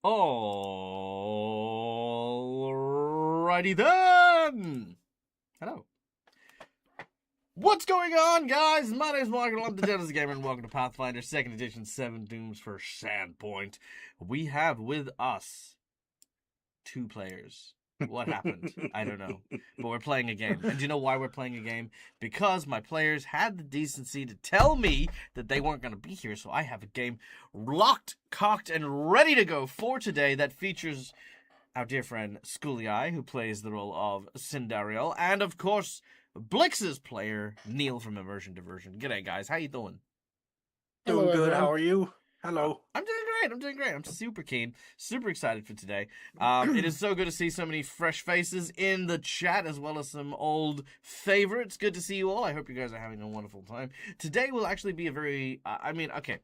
Alrighty then! Hello. What's going on, guys? My name is Michael, I'm the Genesis Gamer, and welcome to Pathfinder 2nd Edition 7 Dooms for Sandpoint. We have with us 2 players. What happened? I don't know. But we're playing a game. And do you know why we're playing a game? Because my players had the decency to tell me that they weren't going to be here, so I have a game locked, cocked, and ready to go for today that features our dear friend Schoolie, who plays the role of Cindariel, and of course, Blix's player, Neil from Immersion Diversion. G'day, guys. How you doing? Doing Hello, good. everyone. How are you? Hello. I'm doing great. I'm super keen, super excited for today. It is so good to see so many fresh faces in the chat, as well as some old favorites. Good to see you all. I hope you guys are having a wonderful time. Today will actually be a very, okay.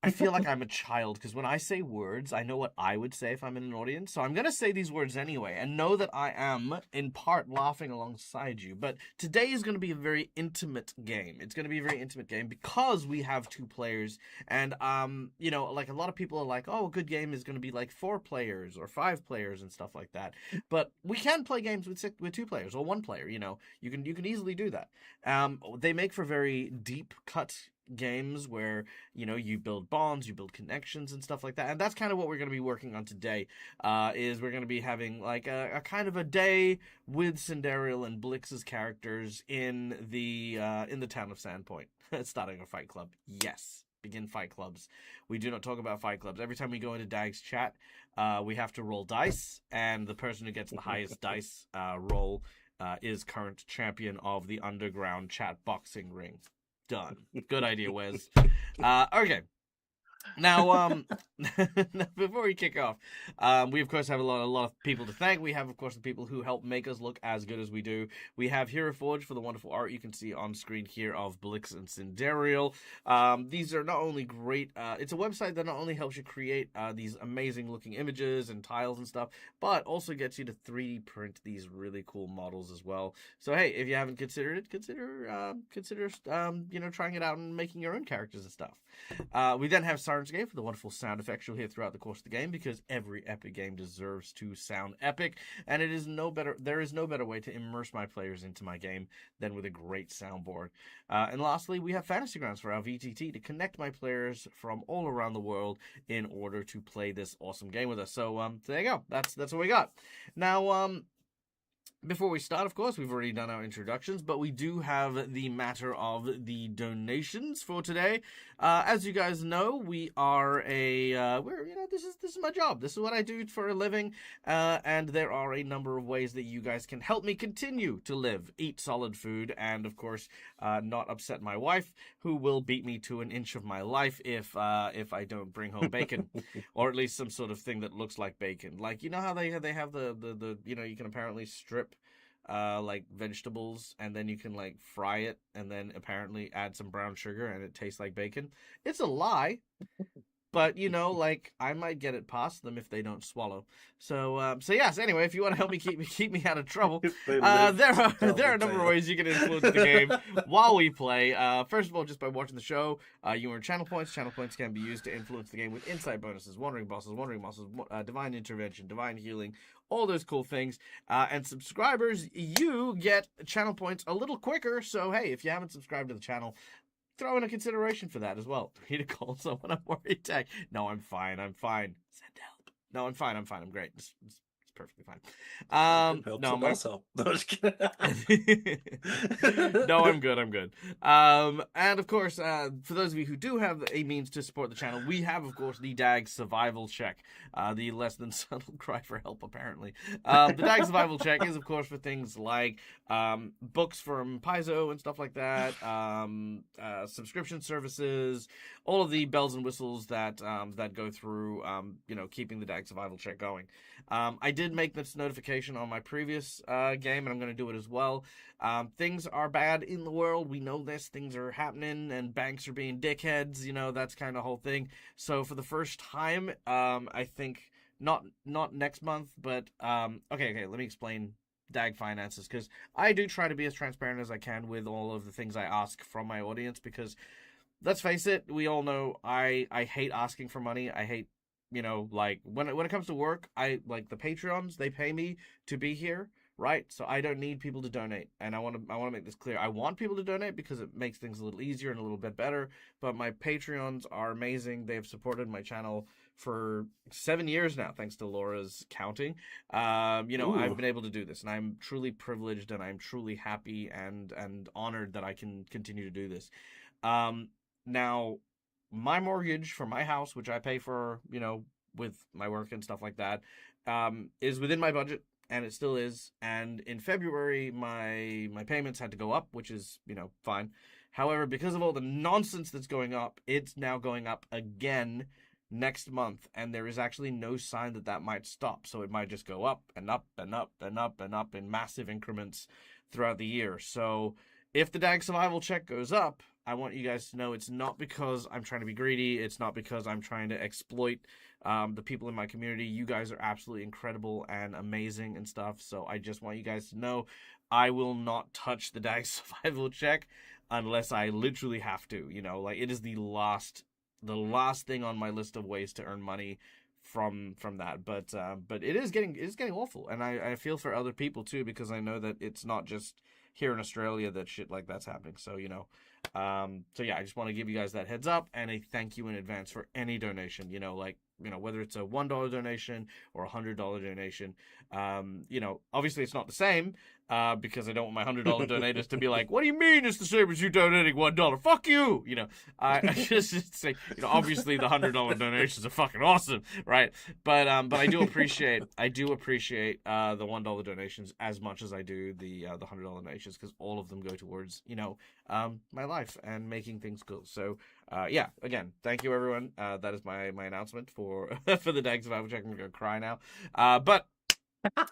I feel like I'm a child, because when I say words, I know what I would say if I'm in an audience. So I'm going to say these words anyway, and know that I am, in part, laughing alongside you. But today is going to be a very intimate game. It's going to be a very intimate game because we have 2 players. And, like a lot of people are like, oh, a good game is going to be like 4 players or 5 players and stuff like that. But we can play games with 2 players or 1 player, You can easily do that. They make for very deep cut games where you build bonds, you build connections and stuff like that, and that's kind of what we're going to be working on today. Is we're going to be having like a kind of a day with Cindariel and Blix's characters in the town of Sandpoint. Starting a fight club. Yes, begin fight clubs. We do not talk about fight clubs. Every time we go into Dag's chat, we have to roll dice, and the person who gets the highest dice roll is current champion of the underground chat boxing ring. Done. Good idea, Wes. Okay. Now, before we kick off, we of course have a lot of people to thank. We have, of course, the people who help make us look as good as we do. We have Hero Forge for the wonderful art you can see on screen here of Blix and Cindariel. These are not only great, it's a website that not only helps you create these amazing looking images and tiles and stuff, but also gets you to 3D print these really cool models as well. So hey, if you haven't considered it, consider trying it out and making your own characters and stuff. We then have Sirenscape for the wonderful sound effects you'll hear throughout the course of the game, because every epic game deserves to sound epic, and there is no better way to immerse my players into my game than with a great soundboard. And lastly, we have Fantasy Grounds for our VTT to connect my players from all around the world in order to play this awesome game with us. So there you go. That's what we got. Now, before we start, of course, we've already done our introductions, but we do have the matter of the donations for today. As you guys know, we are this is my job. This is what I do for a living, and there are a number of ways that you guys can help me continue to live, eat solid food, and of course, not upset my wife, who will beat me to an inch of my life if I don't bring home bacon, or at least some sort of thing that looks like bacon. Like, you know how they have the you can apparently strip like vegetables, and then you can like fry it, and then apparently add some brown sugar, and it tastes like bacon. It's a lie, but like, I might get it past them if they don't swallow. So yes. Anyway, if you want to help me keep me out of trouble, there are a number of ways you can influence the game while we play. First of all, just by watching the show, you earn channel points. Channel points can be used to influence the game with insight bonuses, wandering bosses, divine intervention, divine healing, all those cool things. And subscribers, you get channel points a little quicker. So hey, if you haven't subscribed to the channel, throw in a consideration for that as well. Do you need to call someone? I'm worried. Tag. No, I'm fine. Send help. No, I'm fine. I'm great. It's perfectly fine. Also. No, just kidding. No, I'm good. And of course, for those of you who do have a means to support the channel, we have, of course, the DAG survival check. The less than subtle cry for help, apparently. The DAG survival check is, of course, for things like books from Paizo and stuff like that, subscription services, all of the bells and whistles that go through, keeping the DAG survival check going. I did make this notification on my previous game, and I'm going to do it as well. Things are bad in the world. We know this. Things are happening, and banks are being dickheads. That's kind of whole thing. So for the first time, I think not next month, but okay. Let me explain DAG finances, because I do try to be as transparent as I can with all of the things I ask from my audience, because let's face it, we all know I hate asking for money. I hate you know, like when it comes to work, I like the Patreons, they pay me to be here, right? So I don't need people to donate, and I want to make this clear. I want people to donate because it makes things a little easier and a little bit better. But my Patreons are amazing. They've supported my channel for 7 years now, thanks to Laura's counting. You know, I've been able to do this, and I'm truly privileged, and I'm truly happy and honored that I can continue to do this. Now, my mortgage for my house, which I pay for, you know, with my work and stuff like that, is within my budget, and it still is. And in February, my payments had to go up, which is, you know, fine. However, because of all the nonsense that's going up, it's now going up again next month, and there is actually no sign that that might stop. So it might just go up and up and up and up and up in massive increments throughout the year. So if the DAG survival check goes up, I want you guys to know it's not because I'm trying to be greedy. It's not because I'm trying to exploit the people in my community. You guys are absolutely incredible and amazing and stuff. So I just want you guys to know I will not touch the DAG survival check unless I literally have to. You know, like it is the last thing on my list of ways to earn money from that. But it is getting awful, and I feel for other people too, because I know that it's not just here in Australia that shit like that's happening. So, you know, so yeah, I just want to give you guys that heads up and a thank you in advance for any donation, you know, like, you know, whether it's a $1 donation or a $100 donation. You know, obviously it's not the same, because I don't want my $100 donators to be like, what do you mean it's the same as you donating $1? Fuck you! You know, I just say, you know, obviously the $100 donations are fucking awesome, right? But I do appreciate the $1 donations as much as I do the $100 donations, because all of them go towards, you know, my life and making things cool. So yeah, again, thank you everyone. That is my announcement for the DAG survival check. I'm gonna cry now. But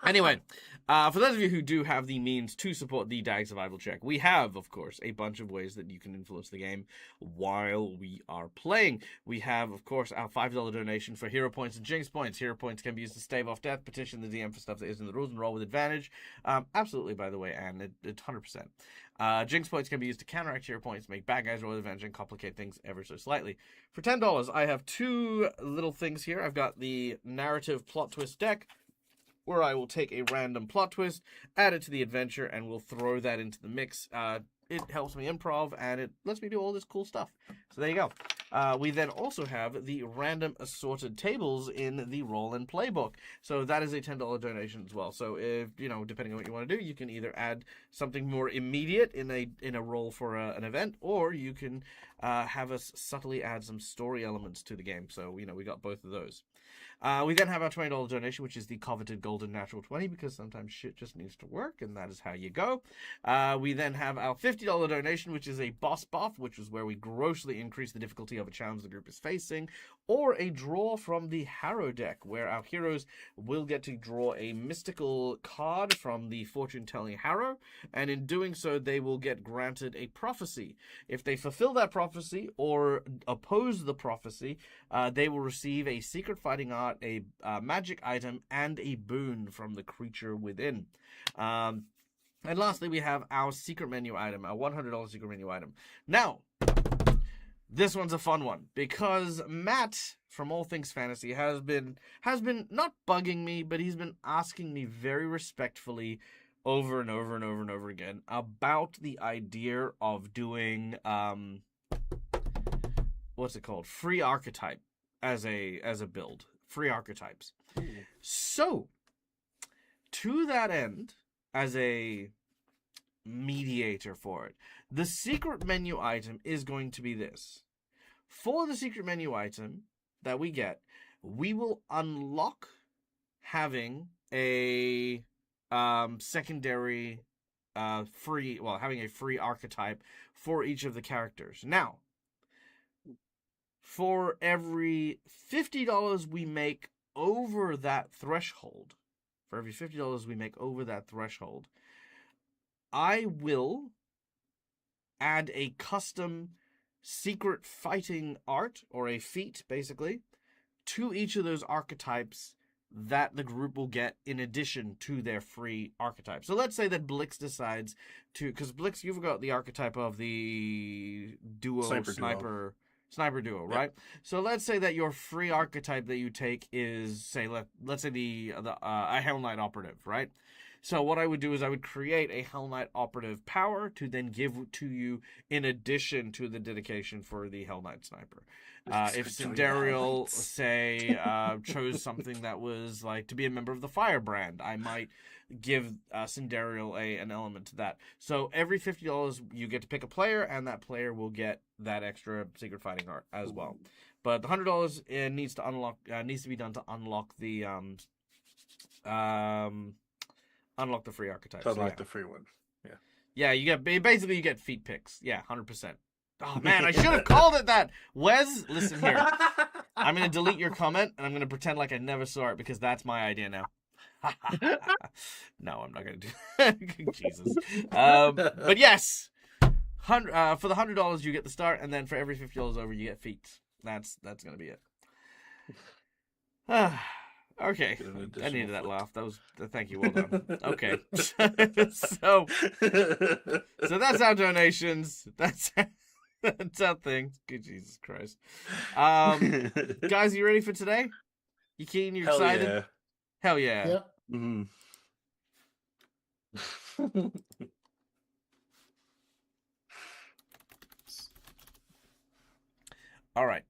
anyway, for those of you who do have the means to support the DAG survival check, we have, of course, a bunch of ways that you can influence the game while we are playing. We have, of course, our $5 donation for hero points and jinx points. Hero points can be used to stave off death, petition the DM for stuff that isn't in the rules, and roll with advantage. Absolutely, by the way, and it's 100%. Jinx points can be used to counteract hero points, make bad guys roll with advantage, and complicate things ever so slightly. For $10, I have two little things here. I've got the narrative plot twist deck, where I will take a random plot twist, add it to the adventure, and we'll throw that into the mix. It helps me improv, and it lets me do all this cool stuff. So there you go. We then also have the random assorted tables in the roll and playbook. So that is a $10 donation as well. So if, you know, depending on what you want to do, you can either add something more immediate in a roll for an event, or you can have us subtly add some story elements to the game. So, you know, we got both of those. We then have our $20 donation, which is the coveted golden natural 20, because sometimes shit just needs to work, and that is how you go. We then have our $50 donation, which is a boss buff, which is where we grossly increase the difficulty of a challenge the group is facing, or a draw from the Harrow deck, where our heroes will get to draw a mystical card from the fortune-telling Harrow, and in doing so, they will get granted a prophecy. If they fulfill that prophecy or oppose the prophecy, they will receive a secret fighting art, a magic item, and a boon from the creature within. And lastly, we have our secret menu item, our $100 secret menu item. Now, this one's a fun one, because Matt from All Things Fantasy has been not bugging me, but he's been asking me very respectfully over and over and over and over again about the idea of doing what's it called? Free archetype as a build. Free archetypes. So, to that end, as a mediator for it, the secret menu item is going to be this. For the secret menu item that we get, we will unlock having a secondary having a free archetype for each of the characters. Now, for every $50 we make over that threshold, I will add a custom secret fighting art, or a feat, basically, to each of those archetypes that the group will get in addition to their free archetype. So let's say that Blix decides to, because Blix, you've got the archetype of the duo sniper Sniper duo, right? So let's say that your free archetype that you take is, say, let's say the a Hell Knight operative, right? So what I would do is I would create a Hell Knight operative power to then give to you in addition to the dedication for the Hell Knight sniper. If Sindariel, say, chose something that was like to be a member of the Firebrand, I might give Sindariel an element to that. So every $50 you get to pick a player, and that player will get that extra secret fighting art as well. But the $100 needs to be done to unlock the unlock the free archetypes. So unlock the free one. Yeah. Yeah, you get feet picks. Yeah, 100%. Oh man, I should have called it that. Wes, listen here. I'm gonna delete your comment and I'm gonna pretend like I never saw it because that's my idea now. No, I'm not gonna do that. Jesus. But yes, for the $100 you get the start, and then for every $50 over you get feet. That's gonna be it. Okay, I needed that laugh. That was thank you. Well done. Okay, so that's our donations. That's our thing. Good Jesus Christ, guys, you ready for today? You keen? You excited? Yeah. Hell yeah. Yeah. Mm-hmm. All right.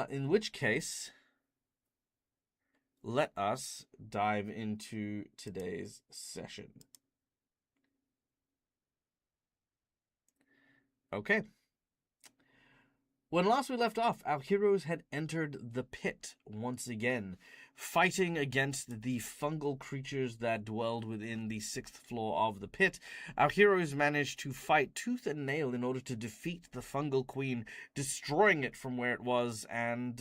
In which case, let us dive into today's session. Okay. When last we left off, our heroes had entered the pit once again, fighting against the fungal creatures that dwelled within the 6th floor of the pit. Our heroes managed to fight tooth and nail in order to defeat the fungal queen, destroying it from where it was, and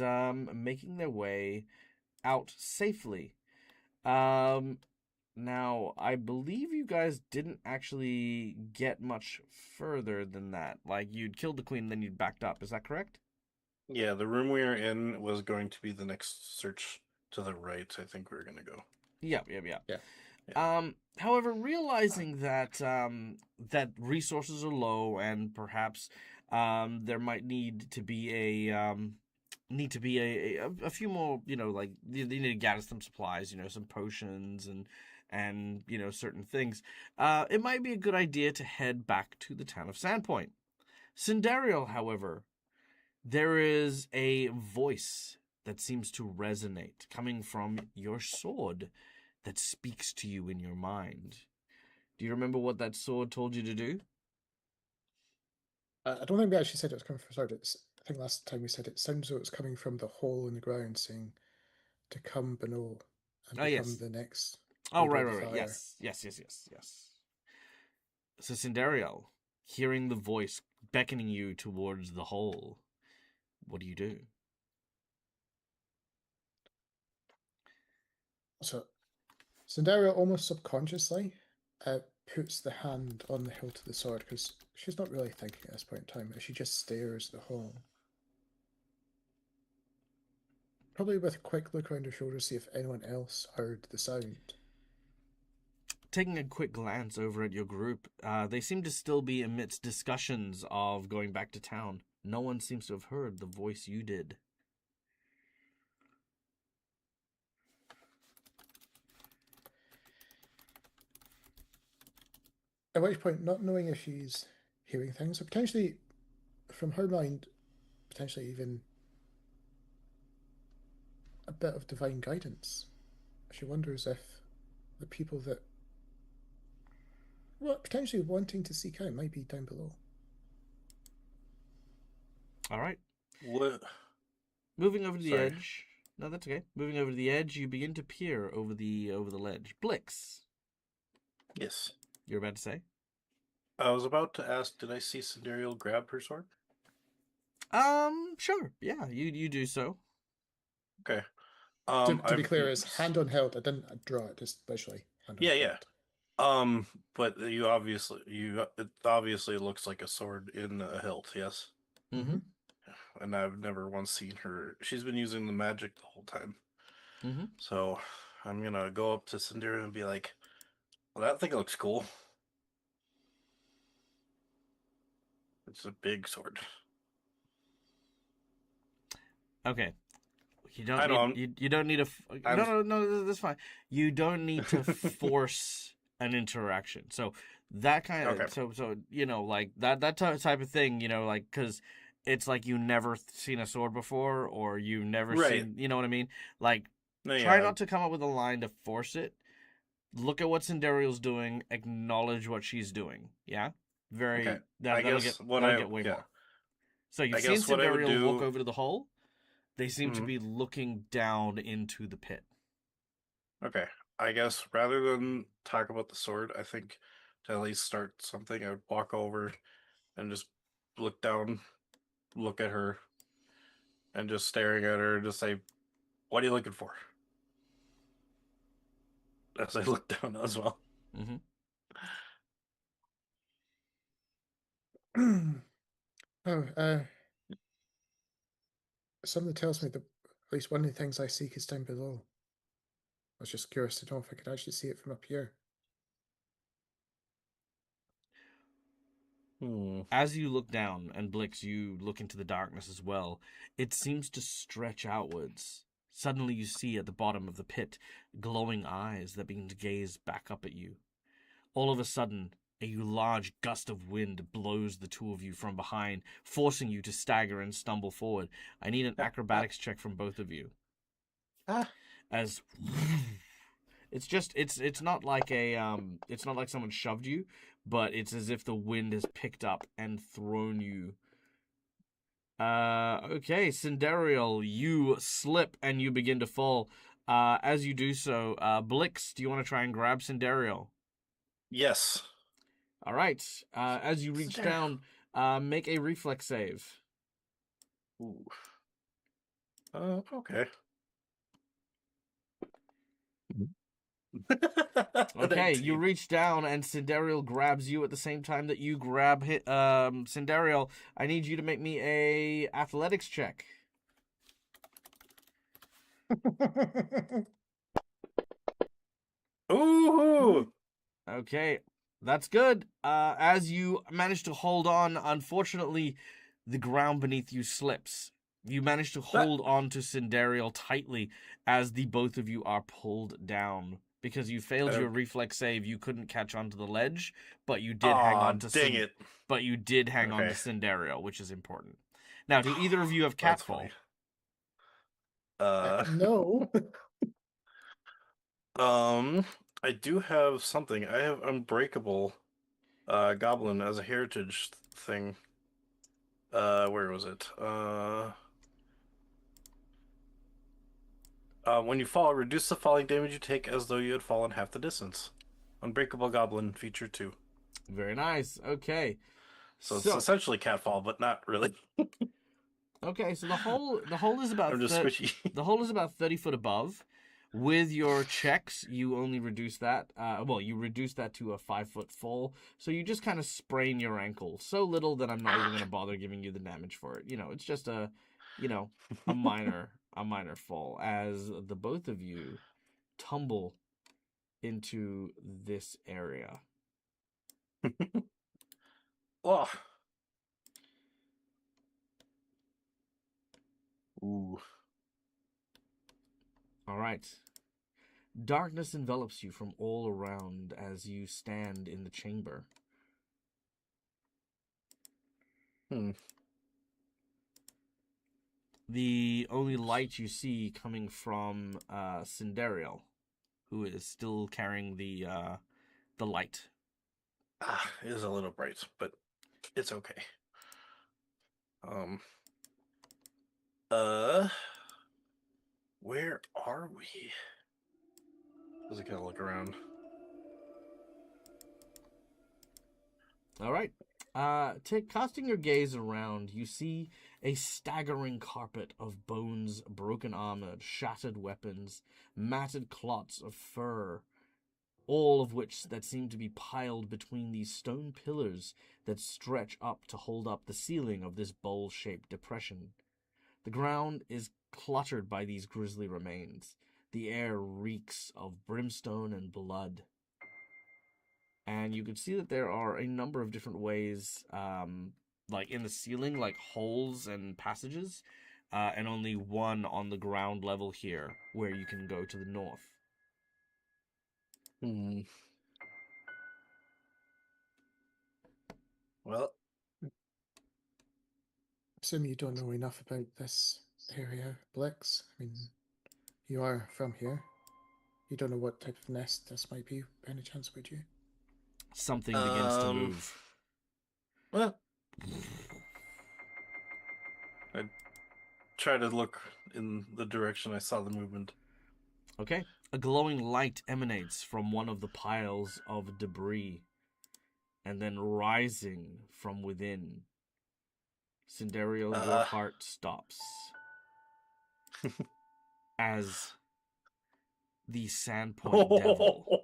making their way out safely. Now, I believe you guys didn't actually get much further than that. Like, you'd killed the queen, then you'd backed up. Is that correct? Yeah, the room we were in was going to be the next search to the right. I think we were going to go. Yeah. Yeah. However, realizing that that resources are low and perhaps there might need to be a few more, like they need to gather some supplies, some potions and certain things. It might be a good idea to head back to the town of Sandpoint. Sindariel, however, there is a voice that seems to resonate coming from your sword that speaks to you in your mind. Do you remember what that sword told you to do? I don't think we actually said it was coming from sword. I think last time we said it sounds as though it's coming from the hole in the ground, saying to come below and become the next. Oh, right. Yes. So Sindariel, hearing the voice beckoning you towards the hole, what do you do? So Sindariel almost subconsciously puts the hand on the hilt of the sword because she's not really thinking at this point in time. She just stares at the hole. Probably with a quick look around her shoulder to see if anyone else heard the sound. Taking a quick glance over at your group, they seem to still be amidst discussions of going back to town. No one seems to have heard the voice you did. At which point, not knowing if she's hearing things, or potentially, from her mind, potentially even a bit of divine guidance. She wonders if the people that potentially wanting to seek out might be down below. All right. What? Moving over to the edge. No, that's okay. Moving over to the edge, you begin to peer over the ledge. Blix. Yes. You're about to say? I was about to ask, did I see Sindariel grab her sword? Sure. Yeah, you do so. Okay. To be clear, it's hand on hilt. I didn't draw it, just visually. Yeah. But it obviously looks like a sword in a hilt, yes? Mm-hmm. And I've never once seen her. She's been using the magic the whole time. Mm-hmm. So I'm gonna go up to Sindariel and be like, well, that thing looks cool. It's a big sword. Okay. You don't I know. you don't need a no, that's fine. You don't need to force an interaction. So that kind Okay. of so like that type of thing, like cuz it's like you never seen a sword before or you've never Right. seen, you know what I mean? Like No, try yeah. not to come up with a line to force it. Look at what Cinderial's doing, acknowledge what she's doing. Yeah? Okay. Very I that'll guess get that'll get way yeah. more. So I you've seen guess what I would Cinderial walk do. over to the hole. They seem to Mhm. be looking down into the pit. Okay. I guess rather than talk about the sword, I think to at least start something, I would walk over and just look down, look at her, and just staring at her, and just say, "What are you looking for?" As I look down as well. Mm-hmm. Oh, something tells me that at least one of the things I seek is down below. I was just curious to know if I could actually see it from up here. Hmm. As you look down, and Blix, you look into the darkness as well, it seems to stretch outwards. Suddenly you see at the bottom of the pit glowing eyes that begin to gaze back up at you. All of a sudden, a large gust of wind blows the two of you from behind, forcing you to stagger and stumble forward. I need an acrobatics check from both of you. Ah. As it's not like it's not like someone shoved you, but it's as if the wind has picked up and thrown you. Okay, Cinderial, you slip and you begin to fall. As you do so, Blix, do you want to try and grab Cinderial? Yes. All right. As you reach down, make a reflex save. Ooh. Okay. Okay, you 19. reach down and Cinderial grabs you at the same time that you grab Cinderial. I need you to make me a athletics check. Ooh. Okay, that's good. As you manage to hold on, unfortunately, the ground beneath you slips. You manage to hold on to Cinderial tightly as the both of you are pulled down. Because you failed your reflex save, you couldn't catch onto the ledge, but you did hang on to dang it. but you did hang on to Okay. Cinderial, which is important. Now, do either of you have That's catfall? funny. No. I do have something. I have Unbreakable Goblin as a heritage thing. Where was it? When you fall, reduce the falling damage you take as though you had fallen half the distance. Unbreakable Goblin feature 2. Very nice. Okay. So it's So, essentially catfall, but not really. okay, so the hole is about I'm just squishy. the hole is about 30 foot above. With your checks, you only reduce that. You reduce that to a 5-foot fall. So you just kind of sprain your ankle so little that I'm not even going to bother giving you the damage for it. It's just a minor fall as the both of you tumble into this area. Oh. Ooh. All right. Darkness envelops you from all around as you stand in the chamber. Hmm. The only light you see coming from Cinderial, who is still carrying the light. It is a little bright, but it's okay. Um. Where are we? Does it kind of look around? All right. Casting your gaze around, you see a staggering carpet of bones, broken armor, shattered weapons, matted clots of fur, all of which that seem to be piled between these stone pillars that stretch up to hold up the ceiling of this bowl-shaped depression. The ground is cluttered by these grisly remains. The air reeks of brimstone and blood. And you can see that there are a number of different ways, like in the ceiling, like holes and passages, and only one on the ground level here, where you can go to the north. Well, Assume you don't know enough about this area, Blix. I mean, you are from here. You don't know what type of nest this might be, by any chance, would you? Something begins to move. Well, I try to look in the direction I saw the movement. Okay. A glowing light emanates from one of the piles of debris, and then rising from within. Cinderio, your heart stops. As the Sandpoint devil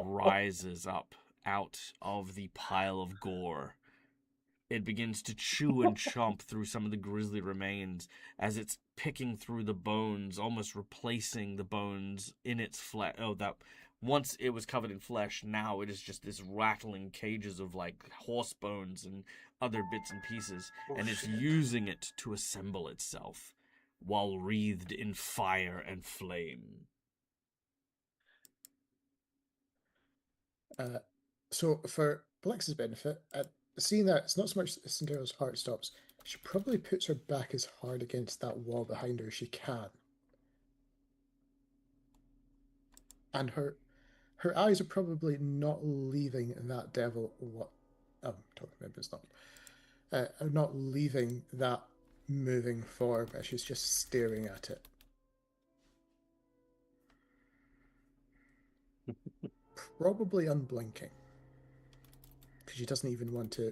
rises up out of the pile of gore. It begins to chew and chomp through some of the grisly remains as it's picking through the bones, almost replacing the bones in its flesh. Oh, that once it was covered in flesh, now it is just this rattling cages of like horse bones and other bits and pieces, and it's using it to assemble itself while wreathed in fire and flame. So, for Blix's benefit, seeing that it's not so much that Cinderella's heart stops, she probably puts her back as hard against that wall behind her as she can. And her eyes are probably not leaving that devil. What? I'm talking about, but it's not. Are not leaving that moving form as she's just staring at it. Probably unblinking. Because she doesn't even want to.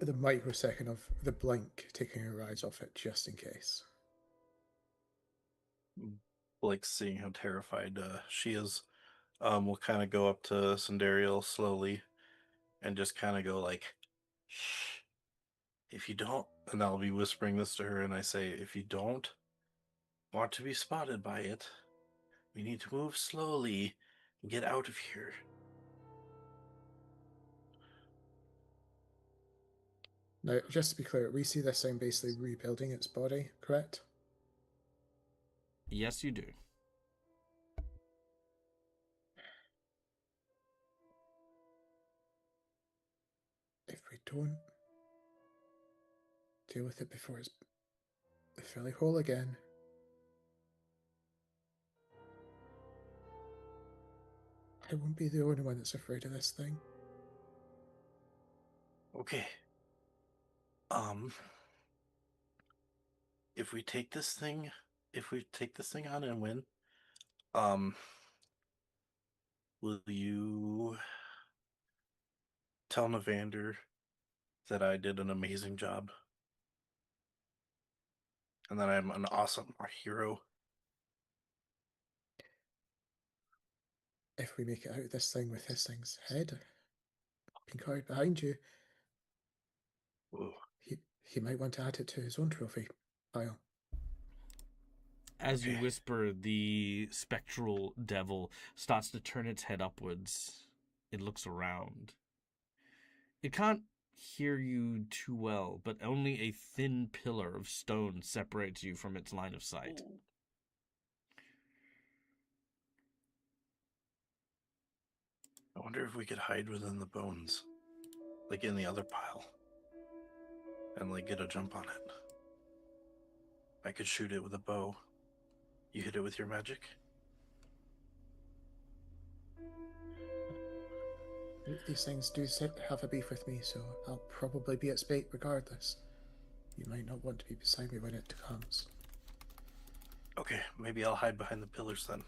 The microsecond of the blink taking her eyes off it just in case. Like seeing how terrified she is, we'll kind of go up to Cindereal slowly and just kind of go like, shh, if you don't, and I'll be whispering this to her, and I say, if you don't want to be spotted by it, we need to move slowly and get out of here. Now, just to be clear, we see this thing basically rebuilding its body, correct? Yes, you do. If we don't deal with it before it's fairly whole again, I won't be the only one that's afraid of this thing. Okay. If we take this thing on and win, will you tell Navander that I did an amazing job? And that I'm an awesome hero? If we make it out of this thing with this thing's head being carried behind you, Ooh. he might want to add it to his own trophy pile. As you whisper, the spectral devil starts to turn its head upwards. It looks around. It can't hear you too well, but only a thin pillar of stone separates you from its line of sight. I wonder if we could hide within the bones, like in the other pile, and like get a jump on it. I could shoot it with a bow. You hit it with your magic? These things do have a beef with me, so I'll probably be its bait regardless. You might not want to be beside me when it comes. Okay, maybe I'll hide behind the pillars then,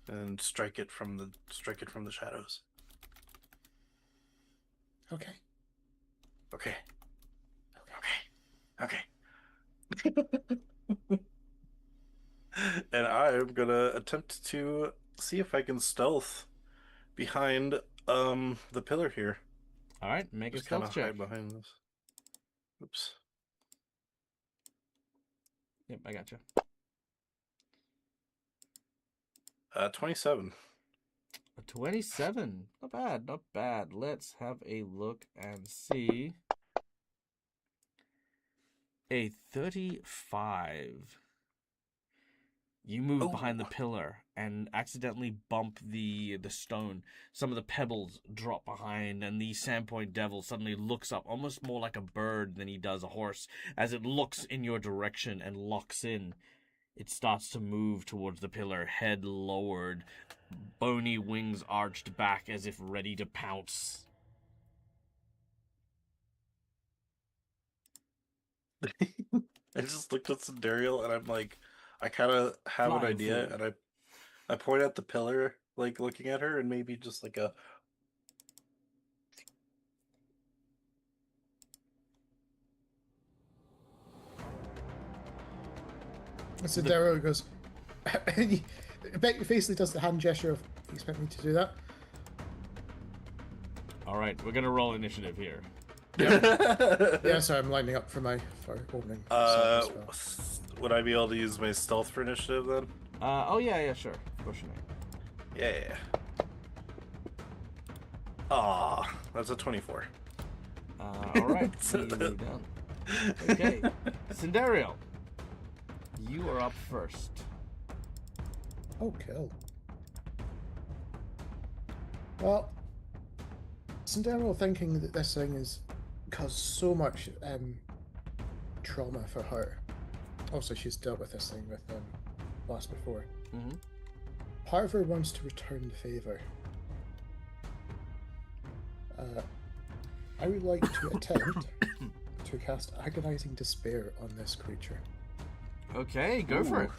and strike it from the shadows. Okay. Okay. And I'm gonna attempt to see if I can stealth behind the pillar here. All right, make Just a stealth check. hide behind this. Oops. Yep, I gotcha. 27. A 27. Not bad, not bad. Let's have a look and see. A 35. You move behind the pillar and accidentally bump the stone. Some of the pebbles drop behind, and the Sandpoint Devil suddenly looks up, almost more like a bird than he does a horse. As it looks in your direction and locks in, it starts to move towards the pillar, head lowered, bony wings arched back as if ready to pounce. I just looked at Daryl and I'm like, I kind of have an Flying idea, fool. and I point at the pillar, like looking at her, and maybe just like a. So Daryl goes, Beck basically does the hand gesture of, you expect me to do that? All right, we're gonna roll initiative here. Yeah, sorry, I'm lining up for opening. As well. Would I be able to use my stealth for initiative then? Oh yeah, sure. Of course you may. Yeah. Ah, that's a 24. All right, you move down. Okay, Cinderio, you are up first. Oh, kill. Well, Cinderella thinking that this thing has caused so much trauma for her. Also, she's dealt with this thing with last before. Mm-hmm. Part of her wants to return the favor. I would like to attempt to cast Agonizing Despair on this creature. Okay, go for it.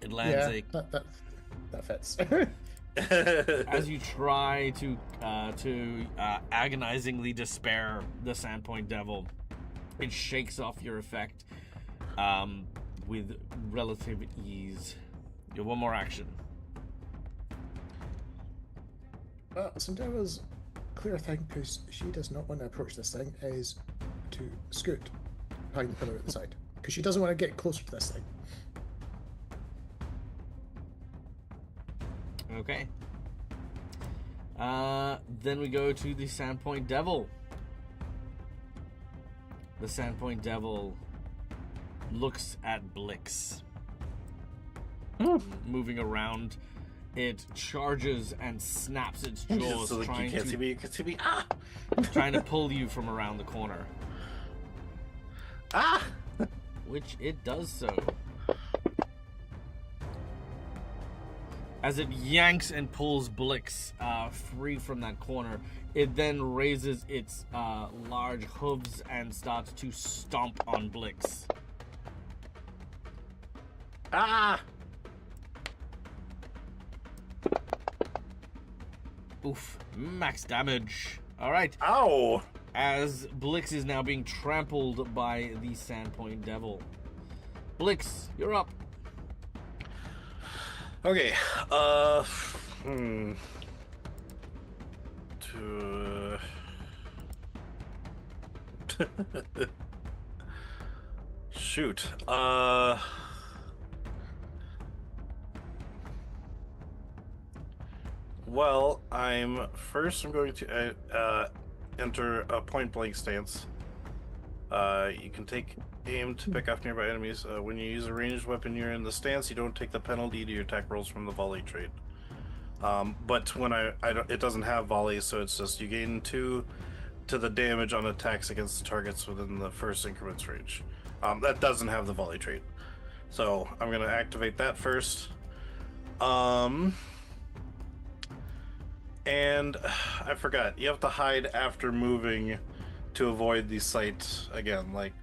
It lands that fits. as you try to agonizingly despair the Sandpoint Devil. It shakes off your effect with relative ease. You have one more action. Cinderella's clear thing, because she does not want to approach this thing, is to scoot behind the pillar at the side, because she doesn't want to get closer to this thing. Okay. Then we go to the Sandpoint Devil. The Sandpoint Devil looks at Blix. Moving around, it charges and snaps its jaws, So like you can't see me, you can see me. Ah! trying to pull you from around the corner. Ah! Which it does so. As it yanks and pulls Blix free from that corner, it then raises its large hooves and starts to stomp on Blix. Ah! Oof, max damage. All right. Ow! As Blix is now being trampled by the Sandpoint Devil. Blix, you're up. Okay, shoot, well, I'm going to enter a point blank stance. You can take aim to pick off nearby enemies. When you use a ranged weapon, you're in the stance. You don't take the penalty to your attack rolls from the volley trait. But when I don't, it doesn't have volley, so it's just you gain 2 to the damage on attacks against targets within the first increment's range. That doesn't have the volley trait, so I'm gonna activate that first. And I forgot, you have to hide after moving to avoid the sight again, like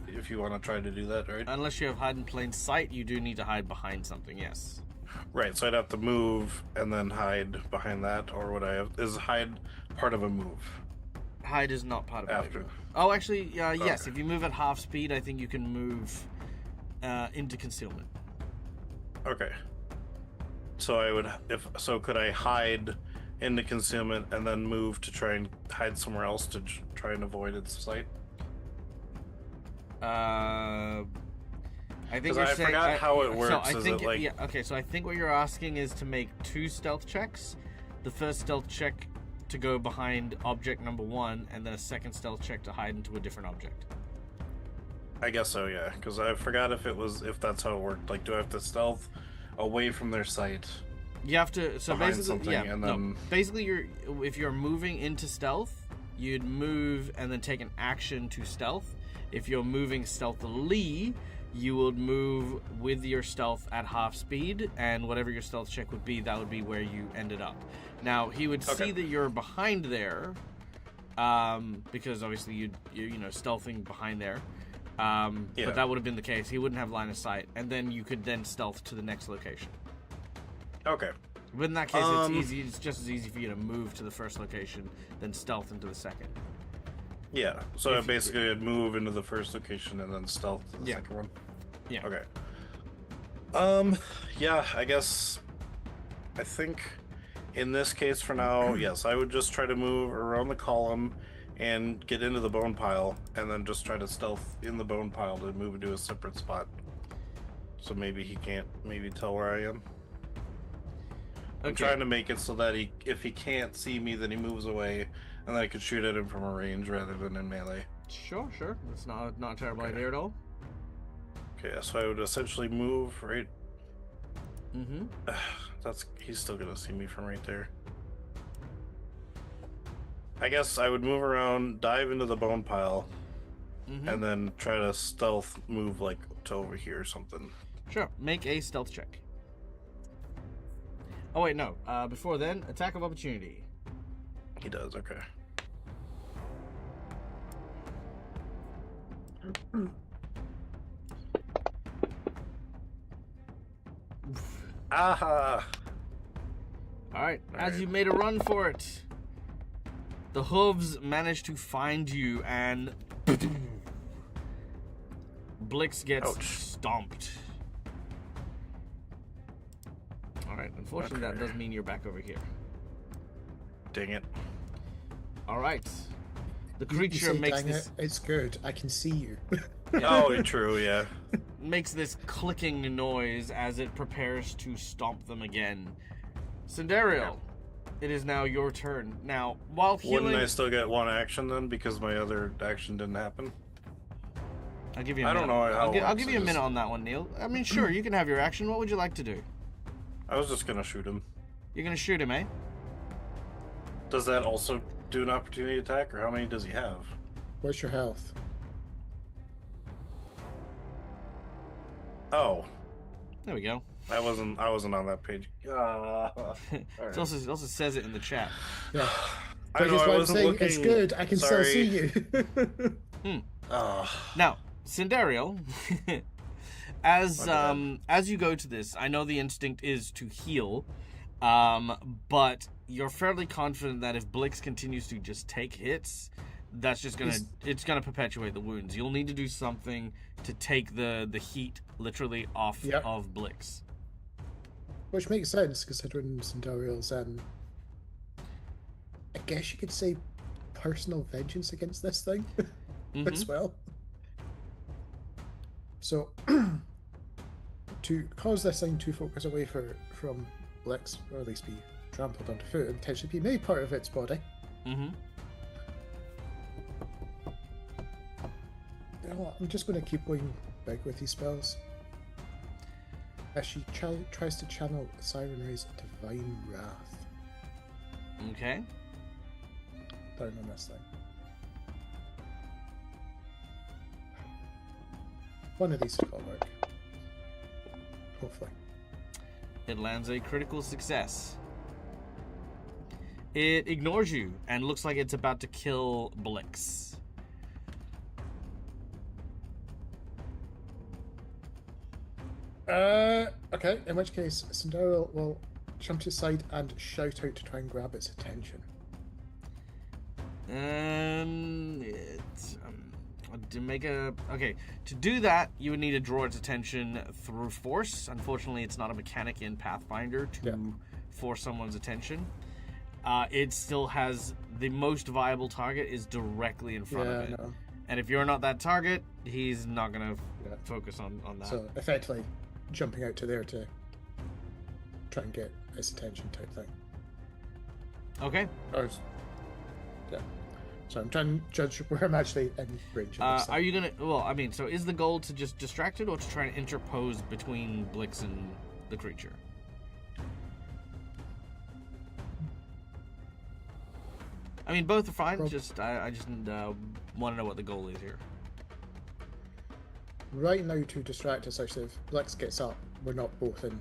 if you want to try to do that, right? Unless you have hide in plain sight, you do need to hide behind something, yes. Right, so I'd have to move and then hide behind that, or would I have... Is hide part of a move? Hide is not part of After. it. Oh, actually, yes. Okay. If you move at half speed, I think you can move into concealment. Okay. So I would... could I hide into concealment and then move to try and hide somewhere else to try and avoid its sight? I think Because you're I saying, forgot how it works. So I Is think, it like yeah, okay. So I think what you're asking is to make 2 stealth checks. The first stealth check to go behind object number 1, and then a second stealth check to hide into a different object. I guess so, yeah. Because I forgot if that's how it worked. Like, do I have to stealth away from their sight? You have to. So Behind basically, something, yeah. and No, then- basically, if you're moving into stealth, you'd move and then take an action to stealth. If you're moving stealthily, you would move with your stealth at half speed, and whatever your stealth check would be, that would be where you ended up. Now he would see that you're behind there, because obviously you know stealthing behind there. Yeah. But that would have been the case. He wouldn't have line of sight, and then you could then stealth to the next location. Okay. But in that case, it's easy. It's just as easy for you to move to the first location than stealth into the second. Yeah. So I basically I'd move into the first location and then stealth to the second one. Yeah. Okay. Yeah, I guess I think in this case for now, yes, I would just try to move around the column and get into the bone pile, and then just try to stealth in the bone pile to move into a separate spot. So maybe he can't tell where I am. I'm trying to make it so that if he can't see me, then he moves away, and then I could shoot at him from a range rather than in melee. Sure. That's not a terrible idea at all. Okay, so I would essentially move right. Mm-hmm. He's still gonna see me from right there. I guess I would move around, dive into the bone pile, and then try to stealth move like to over here or something. Sure. Make a stealth check. Oh wait, no. Before then, attack of opportunity. He does, okay. Aha! Alright, as you made a run for it, the hooves manage to find you, and Blix gets stomped. Alright, unfortunately that does mean you're back over here. Dang it. Alright. The You creature say, makes "Dang this it, it's good. I can see you." Oh, true, yeah. makes this clicking noise as it prepares to stomp them again. Cindereal, it is now your turn. Now, while healing... Wouldn't I still get one action then, because my other action didn't happen? I'll give you a I minute. don't know how it I'll works, give you a minute on that one, Neil. I mean, sure, you can have your action. What would you like to do? I was just gonna shoot him. You're gonna shoot him, eh? Does that also do an opportunity attack, or how many does he have? What's your health? Oh, There we go. I wasn't on that page. It also says it in the chat. Yeah. I know, Which is I why I'm wasn't saying looking. it's good. I can still see you. Now, Cindereal, as you go to this, I know the instinct is to heal, but you're fairly confident that if Blix continues to just take hits, that's just gonna perpetuate the wounds. You'll need to do something to take the heat literally off of Blix. Which makes sense considering Cindereal's I guess you could say personal vengeance against this thing as well. So to cause this thing to focus away from Blix, or at least be trampled underfoot and potentially be made part of its body. Mm-hmm. You know what, I'm just going to keep going big with these spells. As she tries to channel Siren Ray's Divine Wrath Okay. down on this thing. One of these will work. Hopefully. It lands a critical success. It ignores you and looks like it's about to kill Blix. Okay, in which case, Cinderella will jump to the side and shout out to try and grab its attention. To do that, you would need to draw its attention through force. Unfortunately, it's not a mechanic in Pathfinder to force someone's attention. It still has the most viable target is directly in front of it. And if you're not that target, he's not gonna Yeah. focus on that. So effectively, jumping out to there to try and get his attention type thing. Okay. Or, yeah. So I'm trying to judge where I'm actually in range of this thing. Are you gonna? Well, I mean, so is the goal to just distract it, or to try and interpose between Blix and the creature? I mean, both are fine. Well- Just I just want to know what the goal is here. Right now, to distract us, actually, if Blix gets up, we're not both in.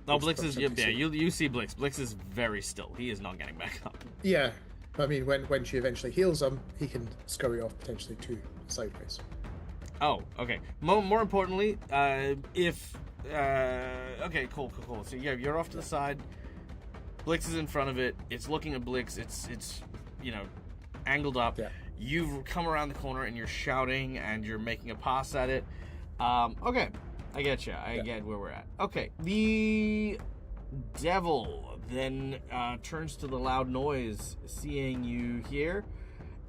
No, Close Blix is yeah. proximity, so- You see Blix. Blix is very still. He is not getting back up. Yeah, but I mean, when she eventually heals him, he can scurry off potentially to sideways. Oh, okay. More importantly, if okay, cool. So yeah, you're off to the side. Blix is in front of it. It's looking at Blix. It's angled up. Yeah. You've come around the corner and you're shouting and you're making a pass at it. Okay, I get you. I get where we're at. Okay, the devil then turns to the loud noise, seeing you here,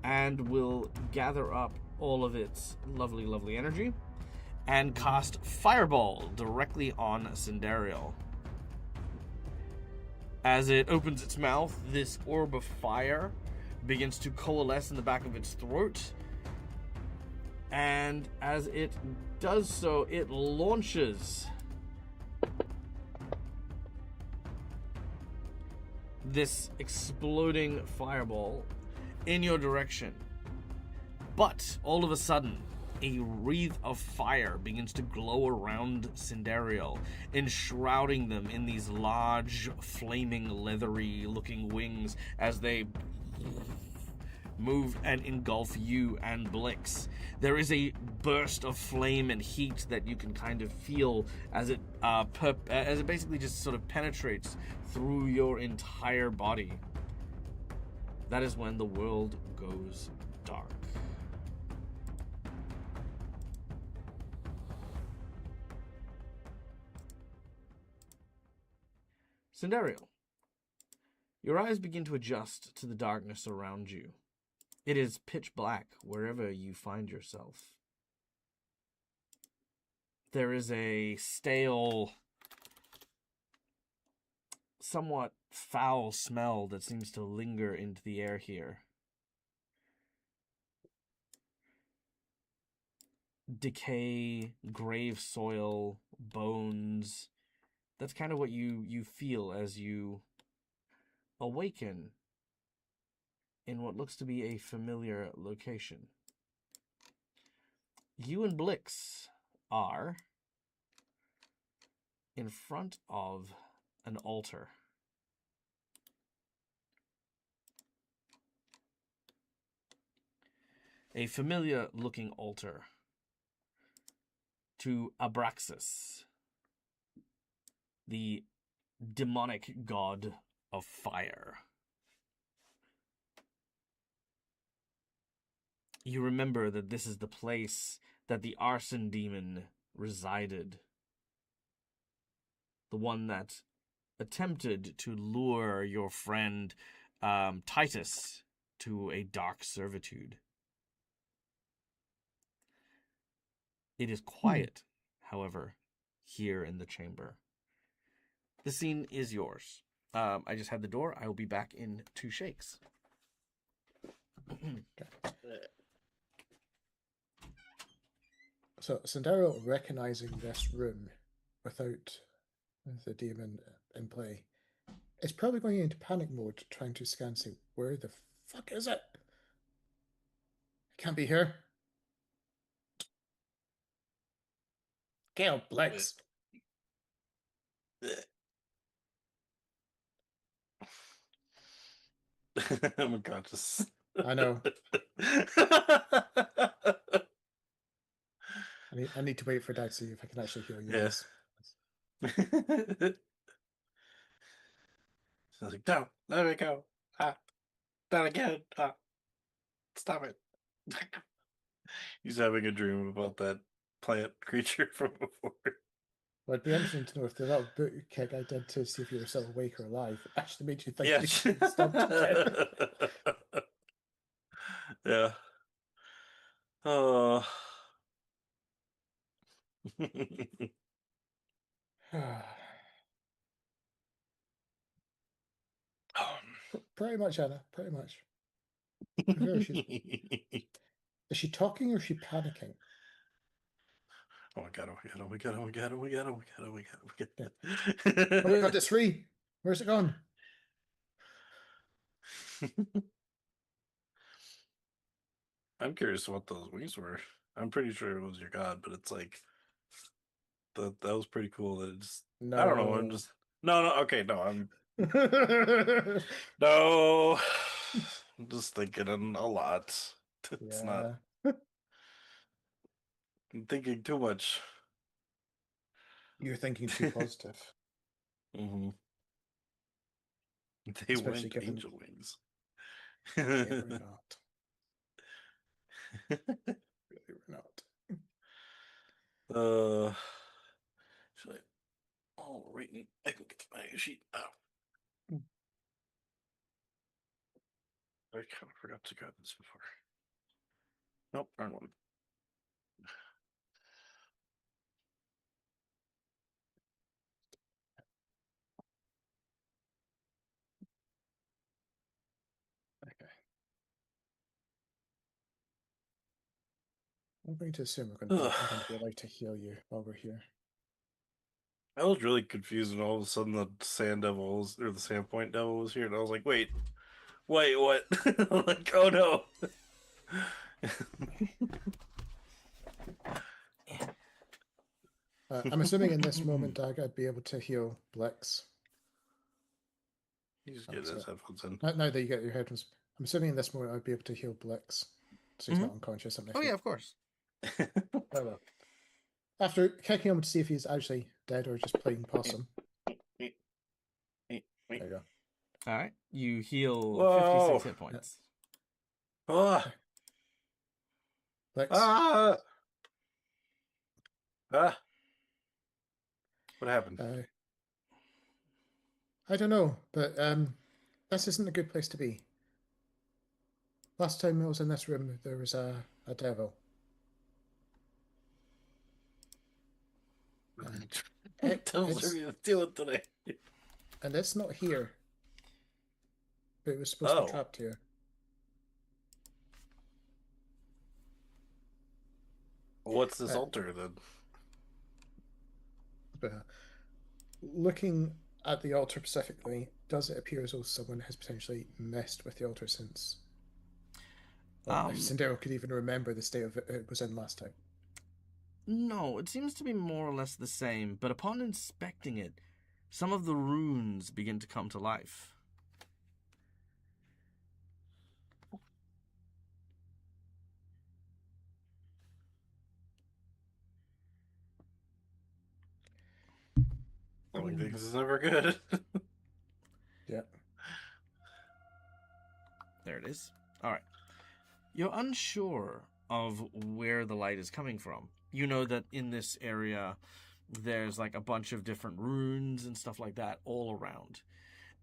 and will gather up all of its lovely energy and cast Fireball directly on Cinderial. As it opens its mouth, this orb of fire begins to coalesce in the back of its throat. And as it does so, it launches this exploding fireball in your direction. But all of a sudden, a wreath of fire begins to glow around Cinderial, enshrouding them in these large, flaming, leathery-looking wings as they move and engulf you and Blix. There is a burst of flame and heat that you can kind of feel as it basically just sort of penetrates through your entire body. That is when the world goes dark. Cinderial, your eyes begin to adjust to the darkness around you. It is pitch black wherever you find yourself. There is a stale, somewhat foul smell that seems to linger into the air here. Decay, grave soil, bones. That's kind of what you feel as you awaken in what looks to be a familiar location. You and Blix are in front of an altar. A familiar looking altar to Abraxas, the demonic god of fire. You remember that this is the place that the arson demon resided. The one that attempted to lure your friend Titus to a dark servitude. It is quiet, however, here in the chamber. The scene is yours. I just had the door. I will be back in 2 shakes. So Sandero, recognizing this room without the demon in play, is probably going into panic mode, trying to scan, see where the fuck is it? It can't be here. Gale Blix. I'm unconscious. I know. I need to wait for that to see if I can actually heal you. Yes. So I was like, no, let me go. Not again. Stop it. He's having a dream about that plant creature from before. Well, it'd be interesting to know if the little boot kick I did to see if you were still awake or alive actually made you think Yeah. you should stop again. Yeah. Oh. Pretty much, Anna. Pretty much. Is she talking or is she panicking? Oh my god, oh my god, oh my god, oh my god, oh my god, oh my god, oh my god, oh my Yeah. god. Oh my god, it's free! Where's it gone? I'm curious what those wings were. I'm pretty sure it was your god, but it's like that was pretty cool. That it's I don't know. I'm No. just no. Okay, no. No. I'm just thinking a lot. It's not. Yeah. I'm thinking too much. You're thinking too positive. Hmm. They Especially went given angel wings. they were not. Really were not. Should I? Oh, right. I can get my sheet. Oh, I kind of forgot to grab this before. Nope, wrong one. Okay. I'm going to assume I'm going to be allowed to heal you while we're here. I was really confused when all of a sudden the sand devils or the Sandpoint devil was here, and I was like, wait, what? I'm like, oh no. I'm assuming in this moment, Doug, I'd be able to heal Blix. He's getting his headphones in. Now that you get your headphones, I'm assuming in this moment I'd be able to heal Blix, so he's not unconscious. Oh yeah, of course. Oh, well. After checking him to see if he's actually dead or just playing possum. There you go. All right, you heal Whoa. 56 hit points. Ah. Blix. Ah. Ah. What happened? I don't know, but this isn't a good place to be. Last time I was in this room, there was a devil. Devils are gonna steal it today. And it's not here. But it was supposed to be trapped here. What's this altar then? Looking at the altar specifically, does it appear as though someone has potentially messed with the altar since? If Sandero could even remember the state of it was in last time. No, it seems to be more or less the same, but upon inspecting it, some of the runes begin to come to life. Knowing things is never good. Yeah. There it is. All right. You're unsure of where the light is coming from. You know that in this area, there's like a bunch of different runes and stuff like that all around.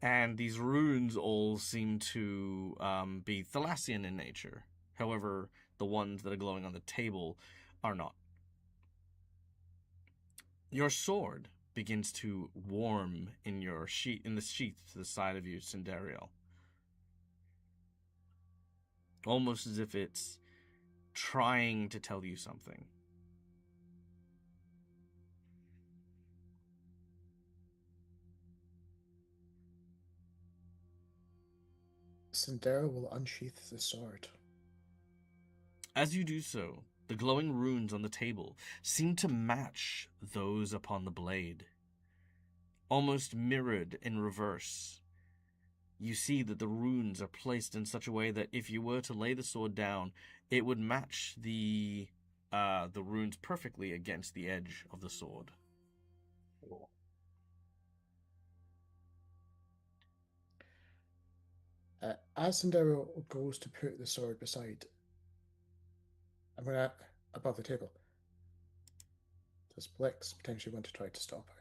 And these runes all seem to be Thalassian in nature. However, the ones that are glowing on the table are not. Your sword begins to warm in the sheath to the side of you, Cinderio. Almost as if it's trying to tell you something. Sandero will unsheath the sword. As you do so, the glowing runes on the table seem to match those upon the blade. Almost mirrored in reverse. You see that the runes are placed in such a way that if you were to lay the sword down, it would match the runes perfectly against the edge of the sword. Cool. As Sandero goes to put the sword beside, I'm gonna above the table. Does Blix potentially want to try to stop her?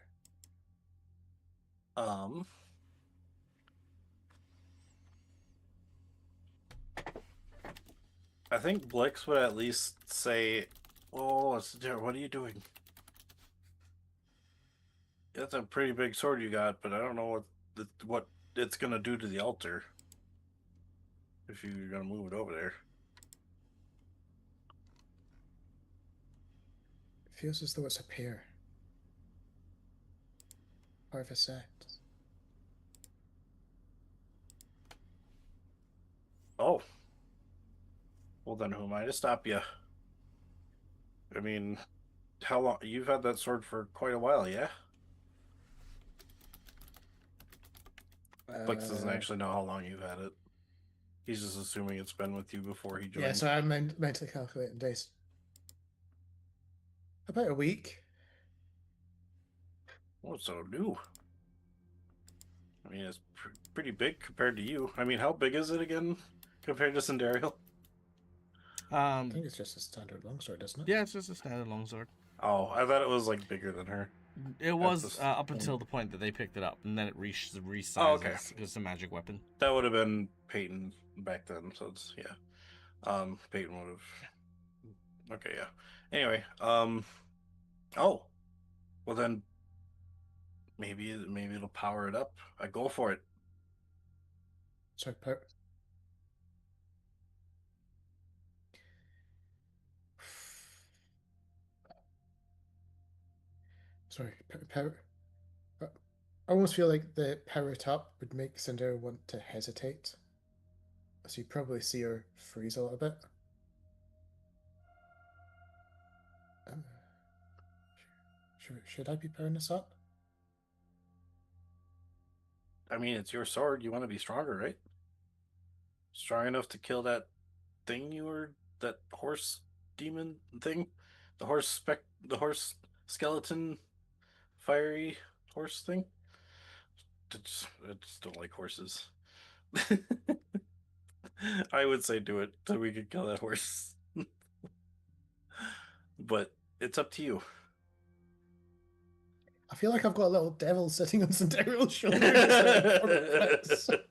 I think Blix would at least say, "Oh, what are you doing? That's a pretty big sword you got, but I don't know what it's gonna do to the altar if you're gonna move it over there." It feels as though it's a pair. Part of a set. Oh, well then who am I to stop you? I mean, how long you've had that sword for quite a while, yeah? Blix doesn't Uh, actually know how long you've had it. He's just assuming it's been with you before he yeah, joined. so I'm mentally calculating days. About a week. Oh, it's so new. I mean, it's pretty big compared to you. I mean, how big is it again compared to Sindariel? I Um, think it's just a standard longsword, isn't it? yeah, it's just a standard longsword. Oh, I thought it was like bigger than her. It At was this up until point. the point that they picked it up, and then it Oh, okay. resizes as a magic weapon. That would have been Peyton back then, so it's yeah. Peyton would have. Okay, yeah. Anyway, oh, well then maybe it'll power it up. I go for it. Sorry, sorry, power. I almost feel like the power it up would make Cinder want to hesitate. So you probably see her freeze a little bit. Um, should I be powering this up? I mean, it's your sword. You want to be stronger, right? Strong enough to kill thing you were that horse demon thing, the horse skeleton fiery horse thing. I just don't like horses. I would say do it so we could kill that horse. But it's up to you. I feel like I've got a little devil sitting on Cinderella's shoulder, just like,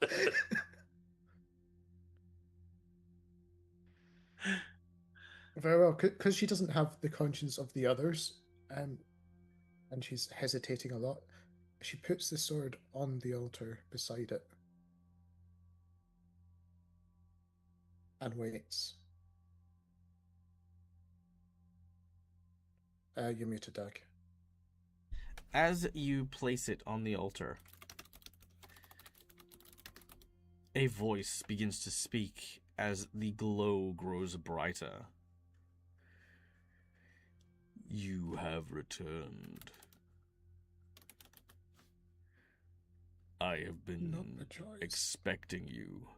very well, because she doesn't have the conscience of the others, um, and she's hesitating a lot. She puts the sword on the altar beside it and waits. You're muted, Doug. As you place it on the altar, a voice begins to speak as the glow grows brighter. You have returned. I have been expecting you.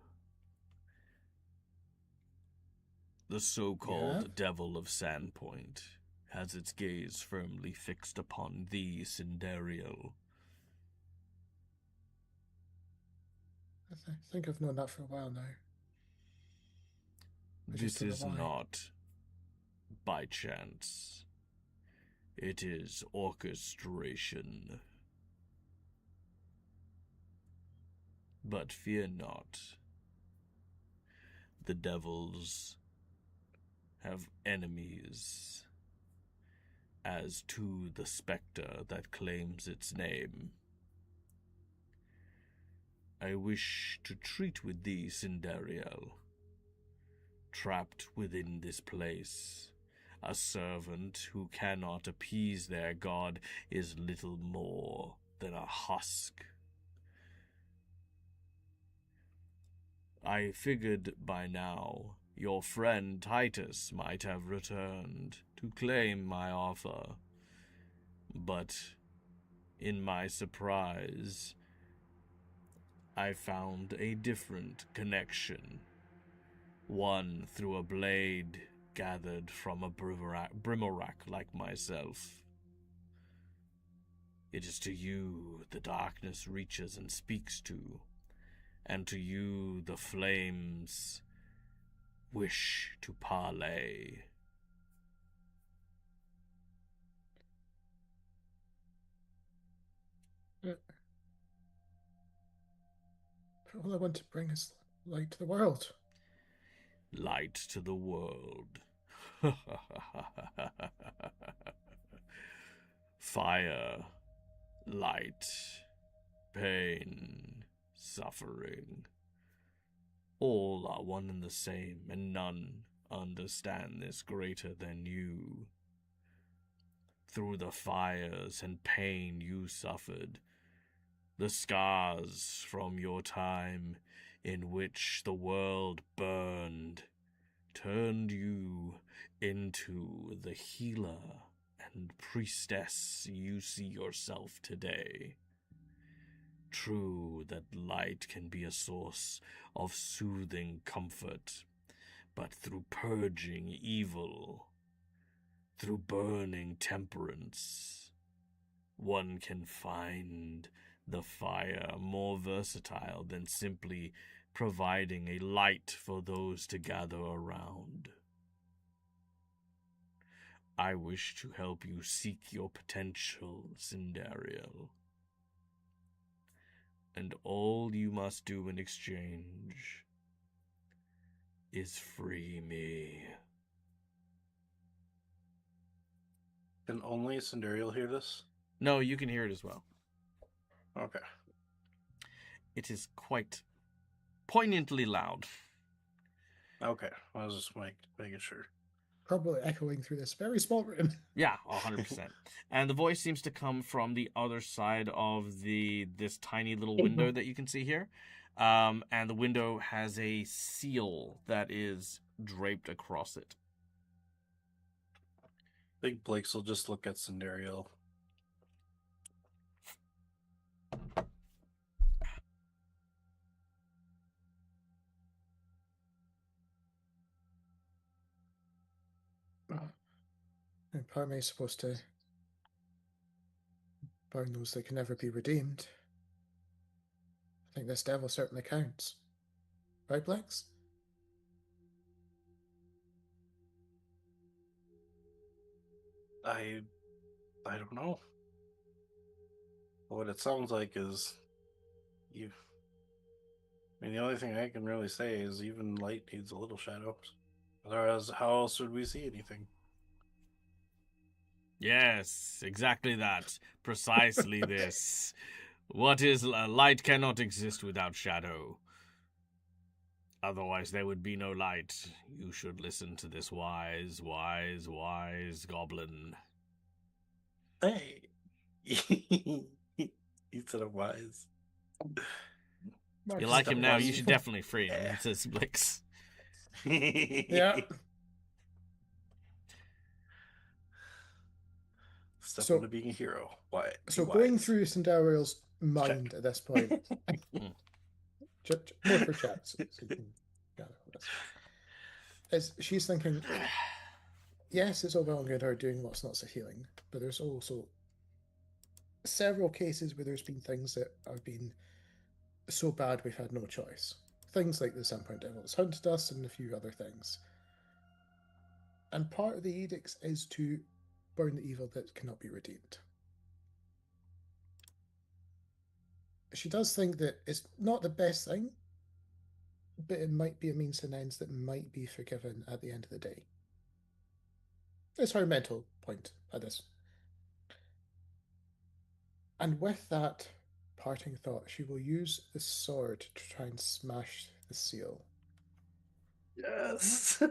The so-called Yeah? Devil of Sandpoint has its gaze firmly fixed upon thee, Sindariel. I think I've known that for a while now. I just This don't know is why. not by chance. It is orchestration. But fear not. The devils have enemies, as to the spectre that claims its name. I wish to treat with thee, Sindariel. Trapped within this place, a servant who cannot appease their god is little more than a husk. I figured by now your friend Titus might have returned to claim my offer, but in my surprise, I found a different connection, one through a blade gathered from a Brimorak like myself. It is to you the darkness reaches and speaks to, and to you the flames wish to parley. But all I want to bring is light to the world. light to the world. Fire, light, pain, suffering. All are one and the same, and none understand this greater than you. Through the fires and pain you suffered, the scars from your time in which the world burned, turned you into the healer and priestess you see yourself today. True that light can be a source of soothing comfort, but through purging evil, through burning temperance, one can find the fire more versatile than simply providing a light for those to gather around. I wish to help you seek your potential, Cindariel. And all you must do in exchange is free me. Can only Cindariel hear this? No, you can hear it as well. Okay. It is quite poignantly loud. Okay. I was just making sure. Probably echoing through this very small room. Yeah, 100%. And the voice seems to come from the other side of this tiny little window that you can see here. And the window has a seal that is draped across it. I think Blake's will just look at Cindariel. And part of me is supposed to burn those that can never be redeemed. I think this devil certainly counts. Right, Blex? I don't know. What it sounds like is you. I mean, the only thing I can really say is even light needs a little shadow. Otherwise, how else would we see anything? Yes, exactly that. Precisely this. What is light cannot exist without shadow. Otherwise there would be no light. You should listen to this wise, wise, wise goblin. Hey! He said I'm wise. You like him now, you should definitely free him, says Blix. Yeah. Step So- into being a hero. Why? So Be going wise. through Cindariel's mind at this point, more for chat, so you can gather all this. Is she's thinking, yes, it's all well and good her doing lots and lots of healing, but there's also several cases where there's been things that have been so bad we've had no choice. Things like the Sandpoint Devil that's hunted us and a few other things. And part of the edicts is to burn the evil that cannot be redeemed. She does think that it's not the best thing, but it might be a means and ends that might be forgiven at the end of the day. It's her mental point at this. And with that parting thought, she will use the sword to try and smash the seal. Yes.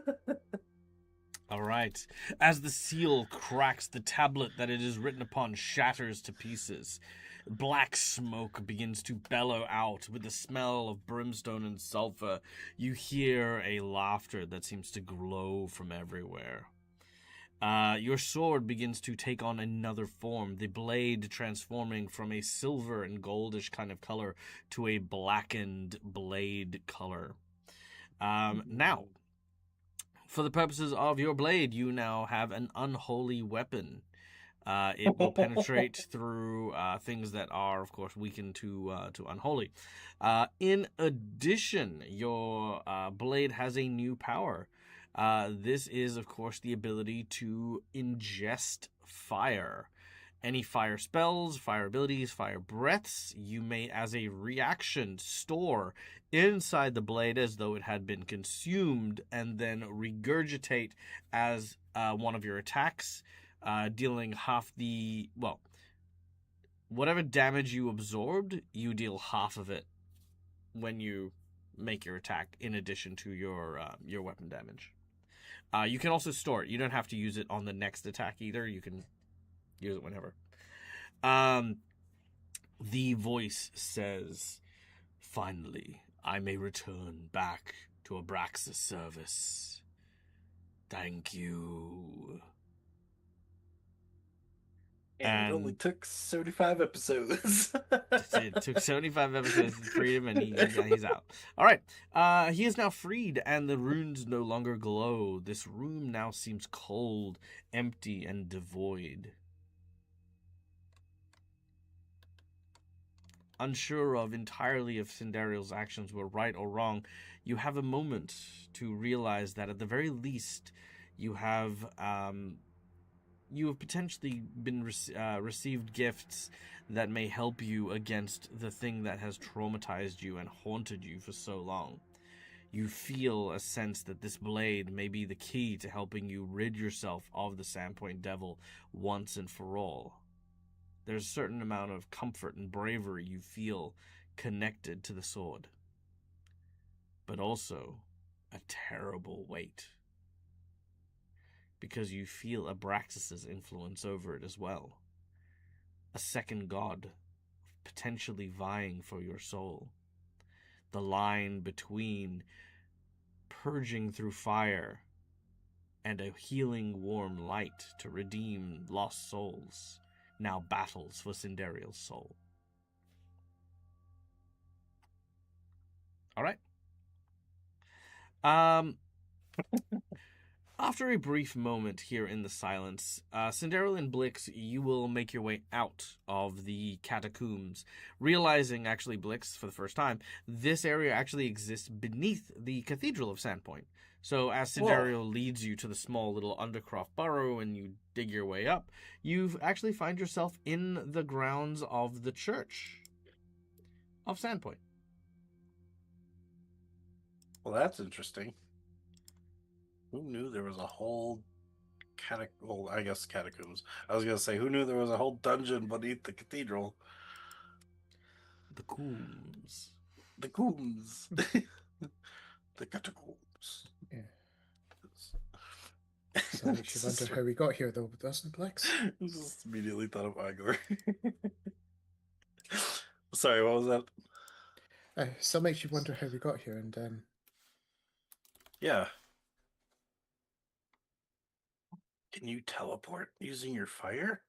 All right. As the seal cracks, the tablet that it is written upon shatters to pieces. Black smoke begins to bellow out with the smell of brimstone and sulfur. You hear a laughter that seems to glow from everywhere. Your sword begins to take on another form, the blade transforming from a silver and goldish kind of color to a blackened blade color. Now, for the purposes of your blade, you now have an unholy weapon. It will penetrate through things that are, of course, weakened to unholy. In addition, your blade has a new power. This is, of course, the ability to ingest fire. Any fire spells, fire abilities, fire breaths, you may, as a reaction, store inside the blade as though it had been consumed and then regurgitate as one of your attacks, dealing half the, well, whatever damage you absorbed, you deal half of it when you make your attack in addition to your weapon damage. You can also store it. You don't have to use it on the next attack either. You can use it whenever. The voice says, "Finally, I may return back to Abraxas' service. Thank you." And it only took 75 episodes. It took 75 episodes to free him, and he's out. All right. He is now freed, and the runes no longer glow. This room now seems cold, empty, and devoid. Unsure entirely if Sindariel's actions were right or wrong, you have a moment to realize that at the very least, you have potentially been received gifts that may help you against the thing that has traumatized you and haunted you for so long. You feel a sense that this blade may be the key to helping you rid yourself of the Sandpoint Devil once and for all. There's a certain amount of comfort and bravery you feel connected to the sword, but also a terrible weight, because you feel Abraxas' influence over it as well. A second god, potentially vying for your soul. The line between purging through fire and a healing warm light to redeem lost souls now battles for Sindariel's soul. All right. After a brief moment here in the silence, Sindariel and Blix, you will make your way out of the catacombs, realizing, actually, Blix, for the first time, this area actually exists beneath the Cathedral of Sandpoint. So as Sindariel leads you to the small little undercroft burrow and you dig your way up, you actually find yourself in the grounds of the Church of Sandpoint. Well, that's interesting. Who knew there was a whole catacombs. I was going to say, who knew there was a whole dungeon beneath the cathedral? The Coombs. The Coombs. The catacombs. Yeah. So makes you wonder how we got here, though, doesn't it, Lex? I just immediately thought of Igor. Sorry, what was that? Still makes you wonder how we got here, and Yeah. Can you teleport using your fire?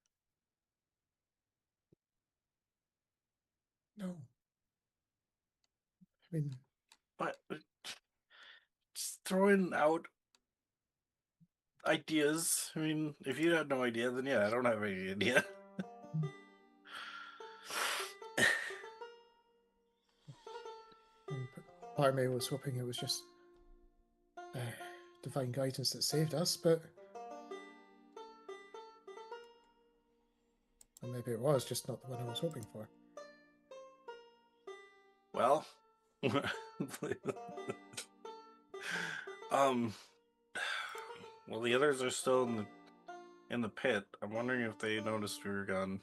no. I mean, But just throwing out ideas. I mean, if you had no idea, then yeah, I don't have any idea. part of me was hoping it was just divine guidance that saved us, but or maybe it was just not the one I was hoping for. Well, well, the others are still in the pit. I'm wondering if they noticed we were gone.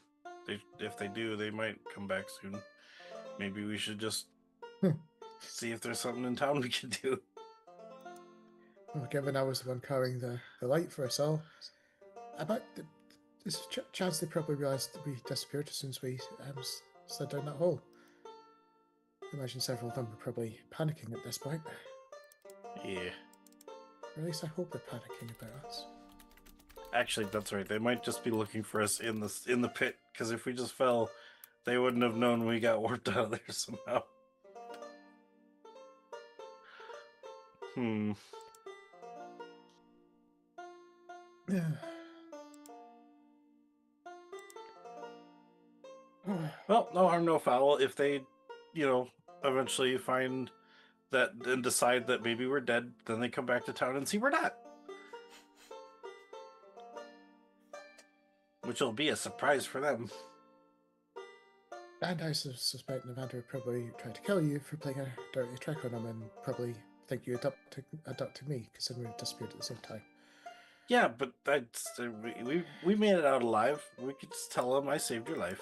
If they do, they might come back soon. Maybe we should just see if there's something in town we can do. Well, given I was the one carrying the light for us all, there's a chance they probably realised that we disappeared as soon as we slid down that hole. I imagine several of them were probably panicking at this point. Yeah. Or at least I hope they're panicking about us. Actually, that's right. They might just be looking for us in the pit, because if we just fell, they wouldn't have known we got warped out of there somehow. Well, no harm, no foul. If they, eventually find that and decide that maybe we're dead, then they come back to town and see we're not. which will be a surprise for them. And I suspect Navander probably tried to kill you for playing a dirty trick on him and probably think you abducted me, considering we disappeared at the same time. Yeah, but that's we made it out alive. We could just tell them I saved your life.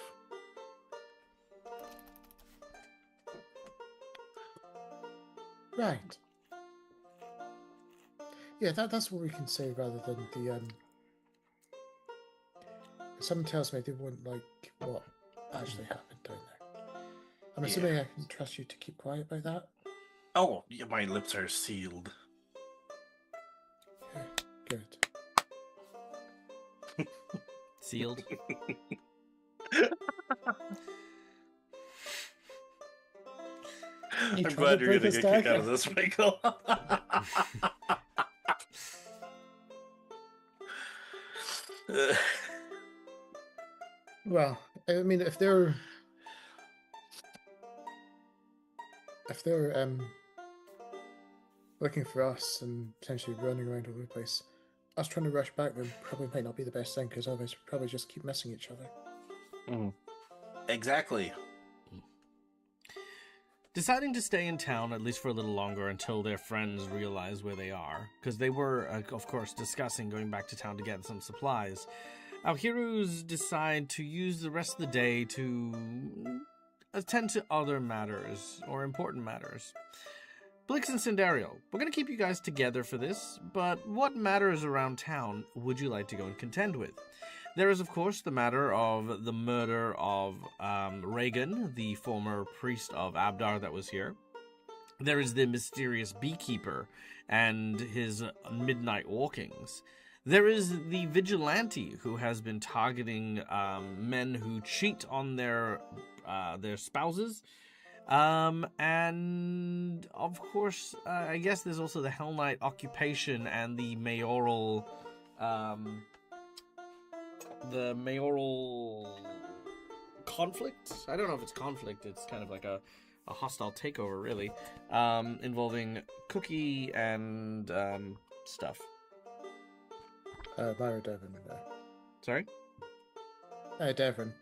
Right. Yeah, that's what we can say rather than the Someone tells me they won't like what actually happened down there. I'm assuming I can trust you to keep quiet about that. Oh, yeah, my lips are sealed. Yeah, good. Sealed. I'm tried glad to you're break gonna his get a kick out dagger. of this, Michael. Well, I mean, if they're looking for us and potentially running around all over the place, us trying to rush back them probably might not be the best thing, because otherwise we'll probably just keep missing each other. Exactly. Deciding to stay in town at least for a little longer until their friends realize where they are, because they were, of course, discussing going back to town to get some supplies. Our heroes decide to use the rest of the day to attend to other matters, or important matters. Blix and Cindario, we're going to keep you guys together for this, but what matters around town would you like to go and contend with? There is, of course, the matter of the murder of Reagan, the former priest of Abdar that was here. There is the mysterious beekeeper and his midnight walkings. There is the vigilante who has been targeting men who cheat on their spouses. And of course, I guess there's also the Hell Knight occupation and the mayoral conflict. I don't know if it's conflict. It's kind of like a hostile takeover, really, involving Cookie and stuff. Mayor Devon. Sorry? Devon.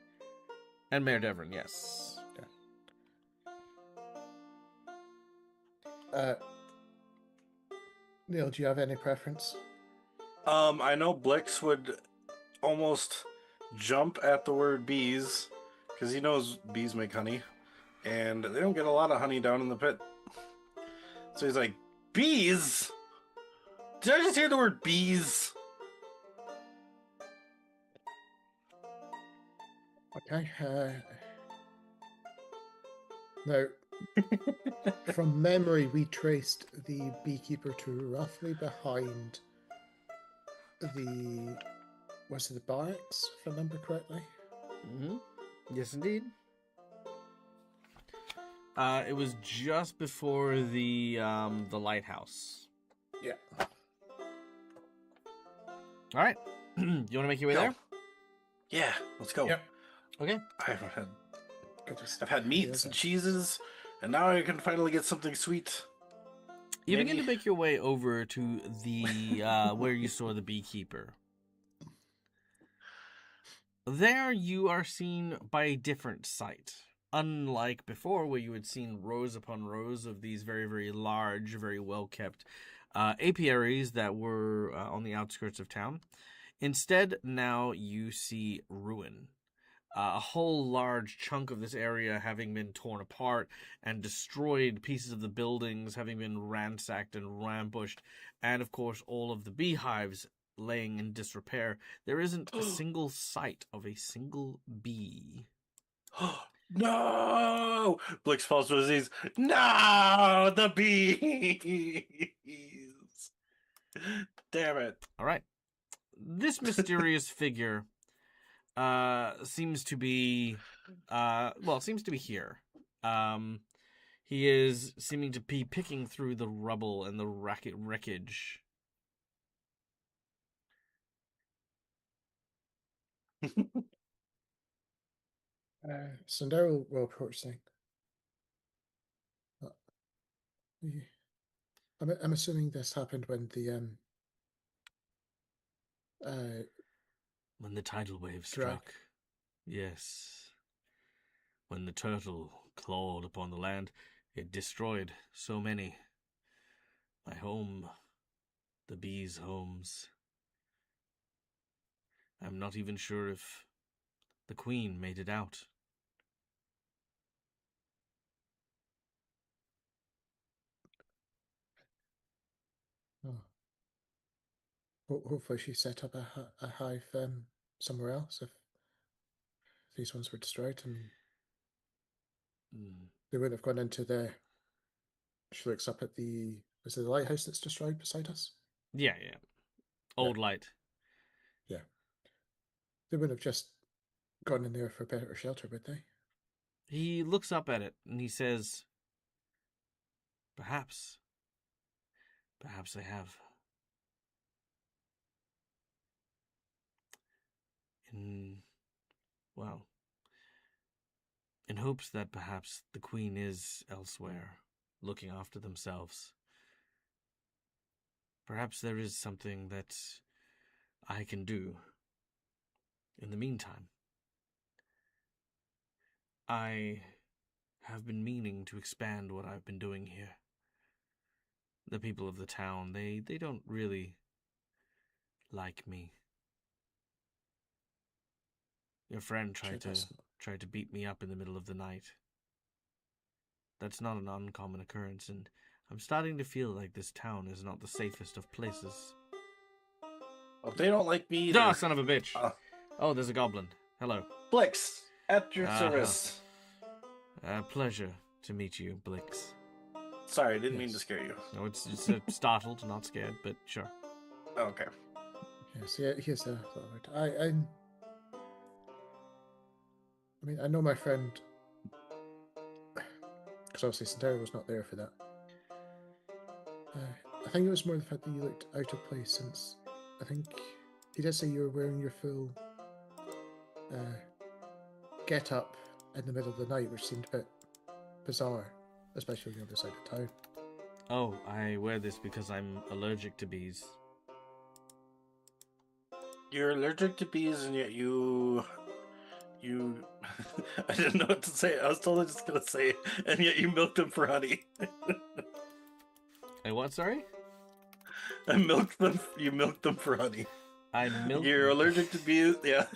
And Mayor Devon, yes. Neil, do you have any preference? I know Blix would almost jump at the word bees because he knows bees make honey, and they don't get a lot of honey down in the pit. So he's like, bees? Did I just hear the word bees? Okay. Now, from memory, we traced the beekeeper to roughly behind the barracks, if I remember correctly. Mm-hmm. Yes, indeed. It was just before the lighthouse. Yeah. All right. You want to make your way there? Yeah, let's go. Yep. Okay. I've had meats and cheeses, and now I can finally get something sweet. You begin to make your way over to the where you saw the beekeeper. There you are seen by a different sight. Unlike before, where you had seen rows upon rows of these very, very large, very well-kept apiaries that were on the outskirts of town. Instead, now you see ruin. A whole large chunk of this area having been torn apart and destroyed, pieces of the buildings having been ransacked and ambushed, and of course all of the beehives laying in disrepair. There isn't a single sight of a single bee. No! Blix falls to his knees. No! The bees! Damn it. All right. This mysterious figure seems to be here. He is seeming to be picking through the rubble and the wreckage. Sandero will approach saying, I'm assuming this happened when the When the tidal wave Drag. struck. Yes. When the turtle clawed upon the land, it destroyed so many. My home, the bees' homes. I'm not even sure if the queen made it out. Oh. Hopefully she set up a hive somewhere else if these ones were destroyed, and they wouldn't have gone into the... She looks up at the... Is it the lighthouse that's destroyed beside us? Yeah. Old light. Yeah. They wouldn't have just gone in there for better shelter, would they? He looks up at it and he says, Perhaps I have. In hopes that perhaps the queen is elsewhere, looking after themselves. Perhaps there is something that I can do. In the meantime, I have been meaning to expand what I've been doing here. The people of the town, they don't really like me. Your friend tried to beat me up in the middle of the night. That's not an uncommon occurrence, and I'm starting to feel like this town is not the safest of places. Well, they don't like me either. Ah, son of a bitch. Oh, there's a goblin. Hello. Blix, at your service. Pleasure to meet you, Blix. Sorry, I didn't mean to scare you. No, it's startled, not scared, but sure. Okay. Yes, yeah, here's a word. I mean, I know my friend, because obviously Sandera was not there for that. I think it was more the fact that you looked out of place, since I think he did say you were wearing your full get-up in the middle of the night, which seemed a bit bizarre, especially on the other side of town. Oh, I wear this because I'm allergic to bees. You're allergic to bees, and yet you I didn't know what to say. I was totally just gonna say, and yet you milked them for honey. Hey, what? Sorry? I milked them. You milked them for honey. I milked. You're allergic to bees. Yeah.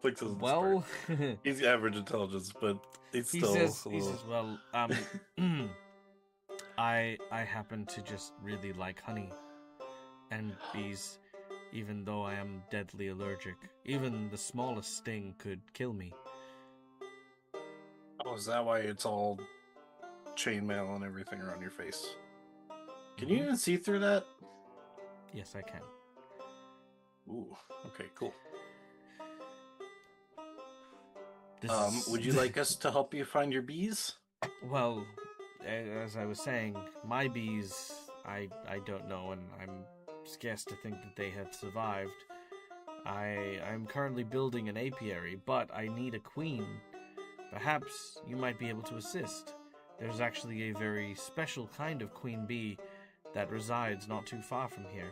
Blix isn't Well, smart. He's average intelligence, but he's he still. says, a little... well, I happen to just really like honey and bees, even though I am deadly allergic. Even the smallest sting could kill me. Oh, is that why it's all chainmail and everything around your face? Can you even see through that? Yes, I can. Ooh, okay, cool. This would you like us to help you find your bees? Well, as I was saying, my bees, I don't know, and I'm scarce to think that they have survived. I'm currently building an apiary, but I need a queen. Perhaps you might be able to assist. There's actually a very special kind of queen bee that resides not too far from here.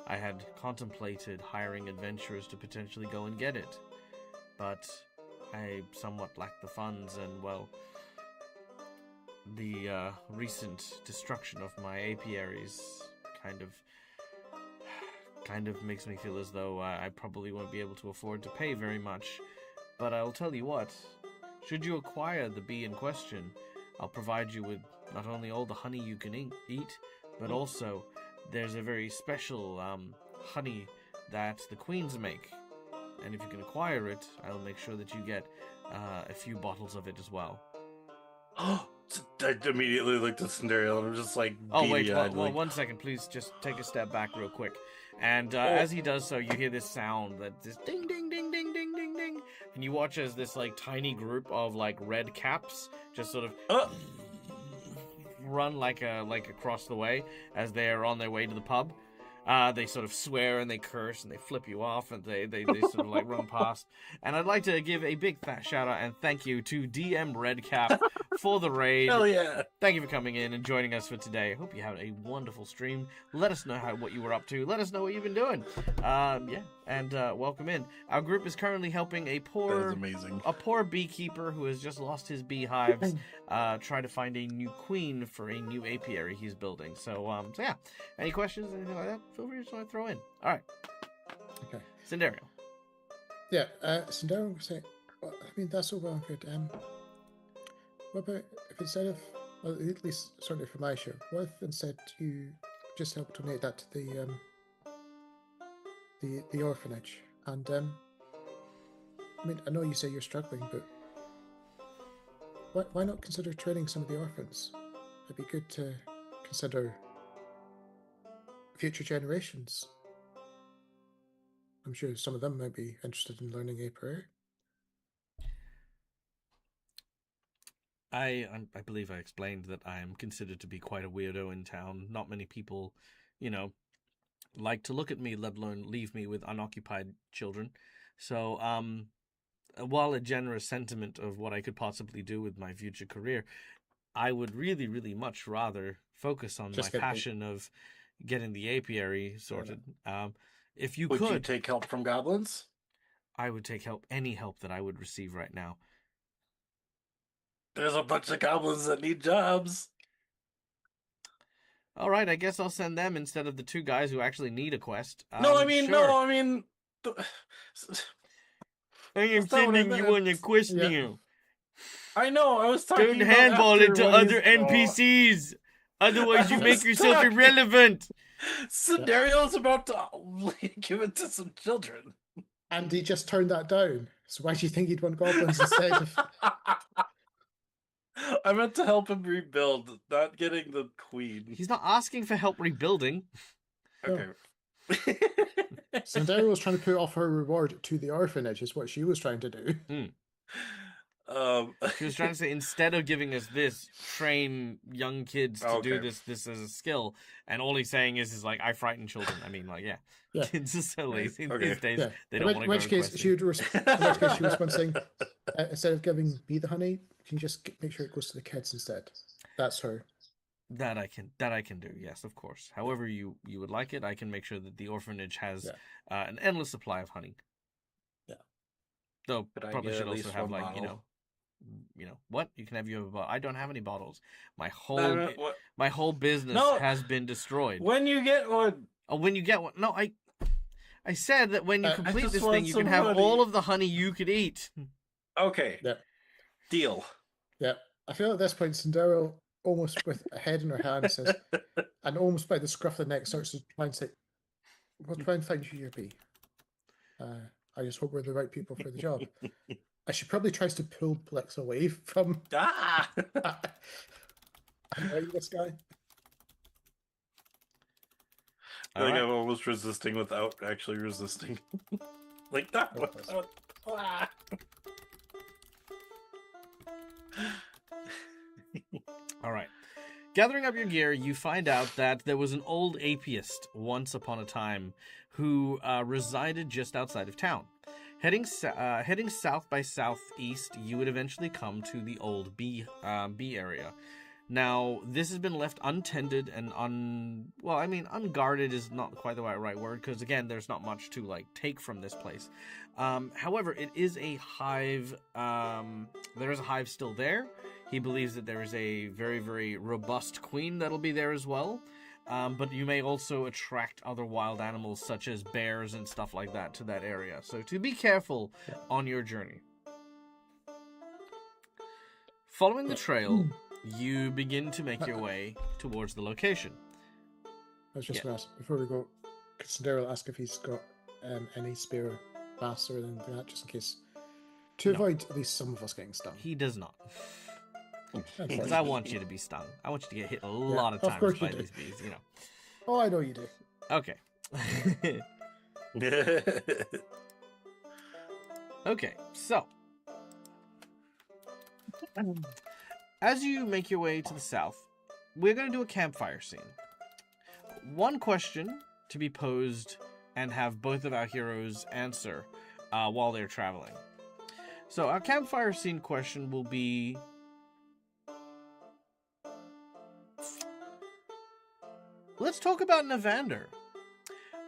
I had contemplated hiring adventurers to potentially go and get it, but I somewhat lack the funds, and, well, the recent destruction of my apiaries kind of makes me feel as though I probably won't be able to afford to pay very much. But I'll tell you what, should you acquire the bee in question, I'll provide you with not only all the honey you can eat, but also there's a very special honey that the queens make. And if you can acquire it, I'll make sure that you get a few bottles of it as well. I immediately looked at Cinderella and I'm just like, oh wait, like... 1 second, please. Just take a step back real quick. And as he does so, you hear this sound that this ding, ding, ding, ding, ding, ding, ding, and you watch as this like tiny group of like red caps just sort of run like across the way as they are on their way to the pub. They sort of swear and they curse and they flip you off and they sort of like run past. And I'd like to give a big fat shout out and thank you to DM Redcap for the raid. Hell yeah. Thank you for coming in and joining us for today. I hope you had a wonderful stream. Let us know what you were up to. Let us know what you've been doing. And welcome in. Our group is currently helping That is amazing. a poor beekeeper who has just lost his beehives try to find a new queen for a new apiary he's building. So yeah. Any questions, anything like that? Feel free to throw in. All right. Okay. Cinderio. Yeah, Sandero was saying, well, I mean, that's all well and good. What about if instead of, well, at least certainly for my show, what if instead you just help donate that to the orphanage? And I mean, I know you say you're struggling, but why not consider training some of the orphans? It'd be good to consider future generations. I'm sure some of them might be interested in learning apiary. I believe I explained that I am considered to be quite a weirdo in town. Not many people, like to look at me, let alone leave me with unoccupied children. So, while a generous sentiment of what I could possibly do with my future career, I would really, really much rather focus on my passion of getting the apiary sorted. If you Would could, you take help from goblins? I would take any help that I would receive right now. There's a bunch of goblins that need jobs. All right, I guess I'll send them instead of the two guys who actually need a quest. No, I Sure. mean. I am That's not what I sending you meant. on a quest Yeah. now. I know, I was talking Don't about handball after it to when other he's- NPCs. Otherwise, you I make was yourself talking- irrelevant. Scenario's about to give it to some children. And he just turned that down. So why do you think he'd want goblins instead of? I meant to help him rebuild, not getting the queen. He's not asking for help rebuilding. Okay. Sandero was trying to put off her reward to the orphanage, is what she was trying to do. She was trying to say, instead of giving us this, train young kids to do Okay. this as a skill. And all he's saying is like, I frighten children. I mean, like, yeah. Yeah. Kids are so lazy Okay. these days. Yeah. They In don't want to go which case, questing. she would. In which case, she was one saying, instead of giving me the honey, can you just make sure it goes to the kids instead? That's her. That I can do, yes, of course. However you would like it, I can make sure that the orphanage has an endless supply of honey. Yeah. Though Could I probably get should at also least have one like bottle? what you can have a bottle. I don't have any bottles. My whole No, what- my whole business No. has been destroyed. When you get one, Oh, when you get one? No, I said that when you I complete just this want thing, you some can have honey. all of the honey you could eat. okay, Yeah. deal. Yeah. I feel at this point, Sandero, almost with a head in her hand, says, and almost by the scruff of the neck, starts to try and say, "We'll try and find you your bee. I just hope we're the right people for the job." As she probably tries to pull Blix away from Ah! this guy. All Like right. I'm almost resisting without actually resisting. Like that. Ah! All right. Gathering up your gear, you find out that there was an old apiist once upon a time who resided just outside of town. Heading south by southeast, you would eventually come to the old bee area. Now, this has been left untended and unguarded is not quite the right word, because again, there's not much to take from this place. However, it is a hive. There is a hive still there. He believes that there is a very, very robust queen that'll be there as well. But you may also attract other wild animals such as bears and stuff like that to that area. So to be careful on your journey. Following the trail, you begin to make your way towards the location. I was just going to ask, before we go, could Sandero ask if he's got any spare baths or anything like that, just in case, to avoid at least some of us getting stung. He does not. That's Because fine. I want you to be stung. I want you to get hit a lot of of times course you by do. these bees, Oh, I know you do. Okay. Okay, so as you make your way to the south, we're going to do a campfire scene. One question to be posed and have both of our heroes answer while they're traveling. So our campfire scene question will be, let's talk about Navander.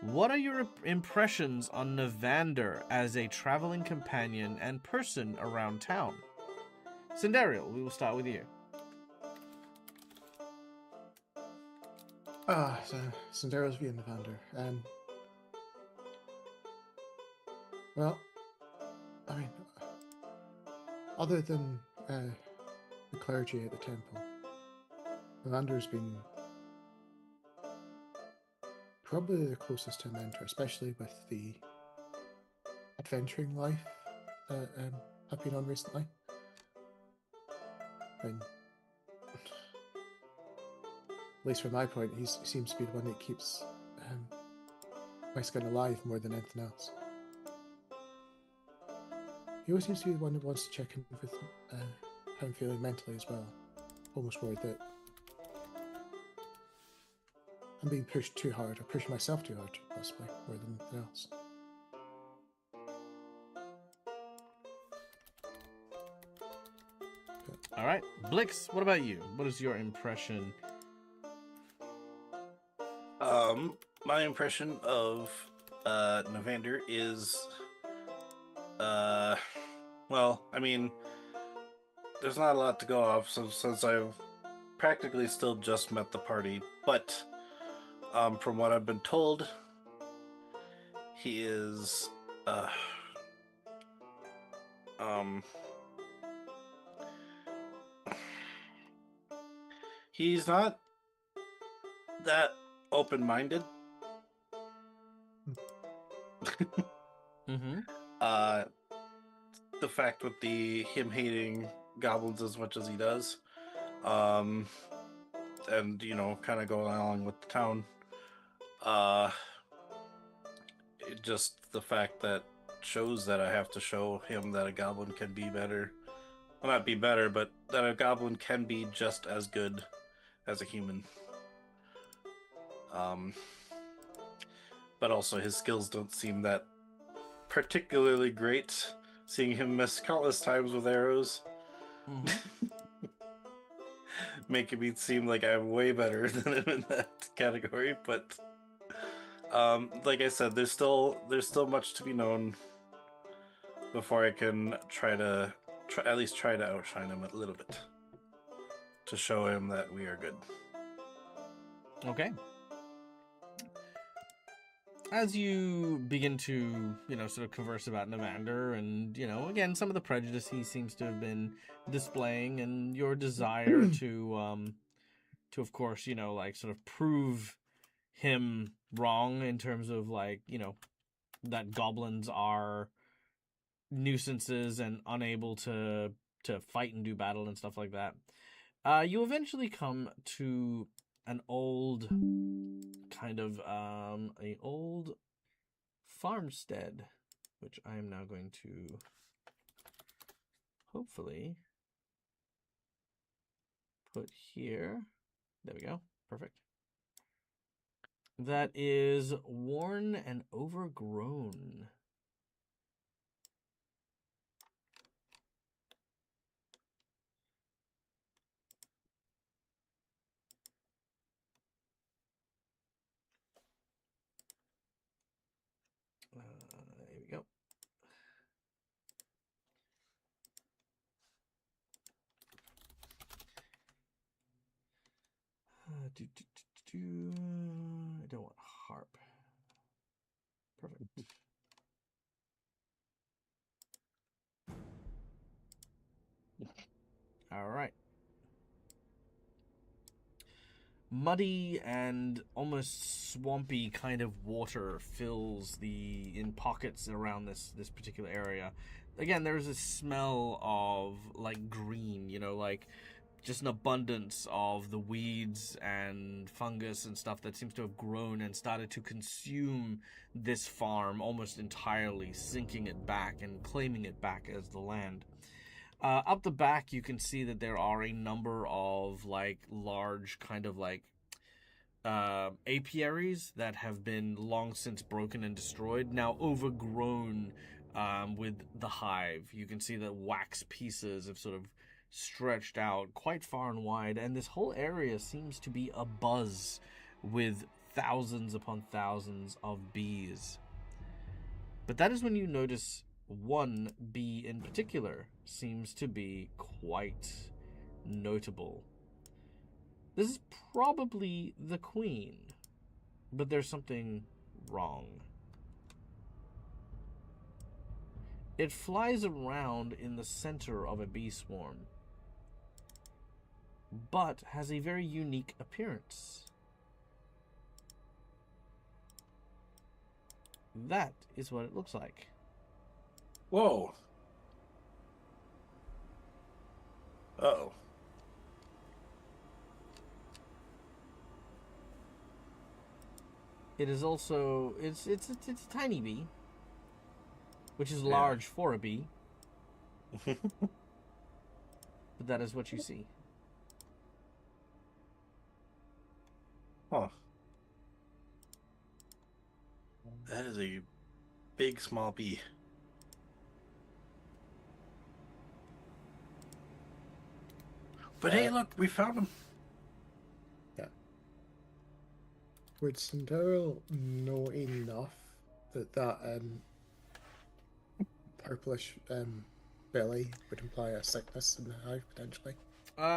What are your impressions on Navander as a traveling companion and person around town? Sindariel, we will start with you. So Sandero's view Navander. Well, I mean, other than the clergy at the temple, Navander's been probably the closest to a mentor, especially with the adventuring life that I've been on recently. And at least from my point, he seems to be the one that keeps my skin alive more than anything else. He always seems to be the one that wants to check in with how I'm feeling mentally as well. Almost worried that I'm being pushed too hard, or pushing myself too hard, possibly, more than anything else. All right. Blix, what about you? What is your impression? My impression of Navander is, well, I mean, there's not a lot to go off since I've practically still just met the party, but from what I've been told, he is he's not that open-minded. Mm-hmm. The fact with him hating goblins as much as he does, and kind of going along with the town, just the fact that shows that I have to show him that a goblin can be better. Well, not be better, but that a goblin can be just as good as a human. But also his skills don't seem that particularly great, seeing him miss countless times with arrows. Mm-hmm. Making me seem like I'm way better than him in that category, but like I said, there's still much to be known before I can at least try to outshine him a little bit, to show him that we are good. Okay. As you begin to, sort of converse about Navander and, again, some of the prejudice he seems to have been displaying and your desire to, of course, sort of prove him wrong in terms of, that goblins are nuisances and unable to fight and do battle and stuff like that. You eventually come to an old a old farmstead, which I am now going to hopefully put here. There we go. Perfect. That is worn and overgrown. There we go. I don't want harp. Perfect. All right. Muddy and almost swampy kind of water fills in pockets around this particular area. Again, there's a smell of green, just an abundance of the weeds and fungus and stuff that seems to have grown and started to consume this farm almost entirely, sinking it back and claiming it back as the land. Up the back, you can see that there are a number of large kind of apiaries that have been long since broken and destroyed, now overgrown with the hive. You can see that wax pieces have sort of stretched out quite far and wide, and this whole area seems to be abuzz with thousands upon thousands of bees. But that is when you notice one bee in particular seems to be quite notable. This is probably the queen, but there's something wrong. It flies around in the center of a bee swarm, but has a very unique appearance. That is what it looks like. Whoa. Uh-oh. It is also it's a tiny bee, which is large for a bee. But that is what you see. Huh. That is a big, small bee. But hey, look, we found him. Yeah. Would Cinderella know enough that purplish belly would imply a sickness in the hive, potentially?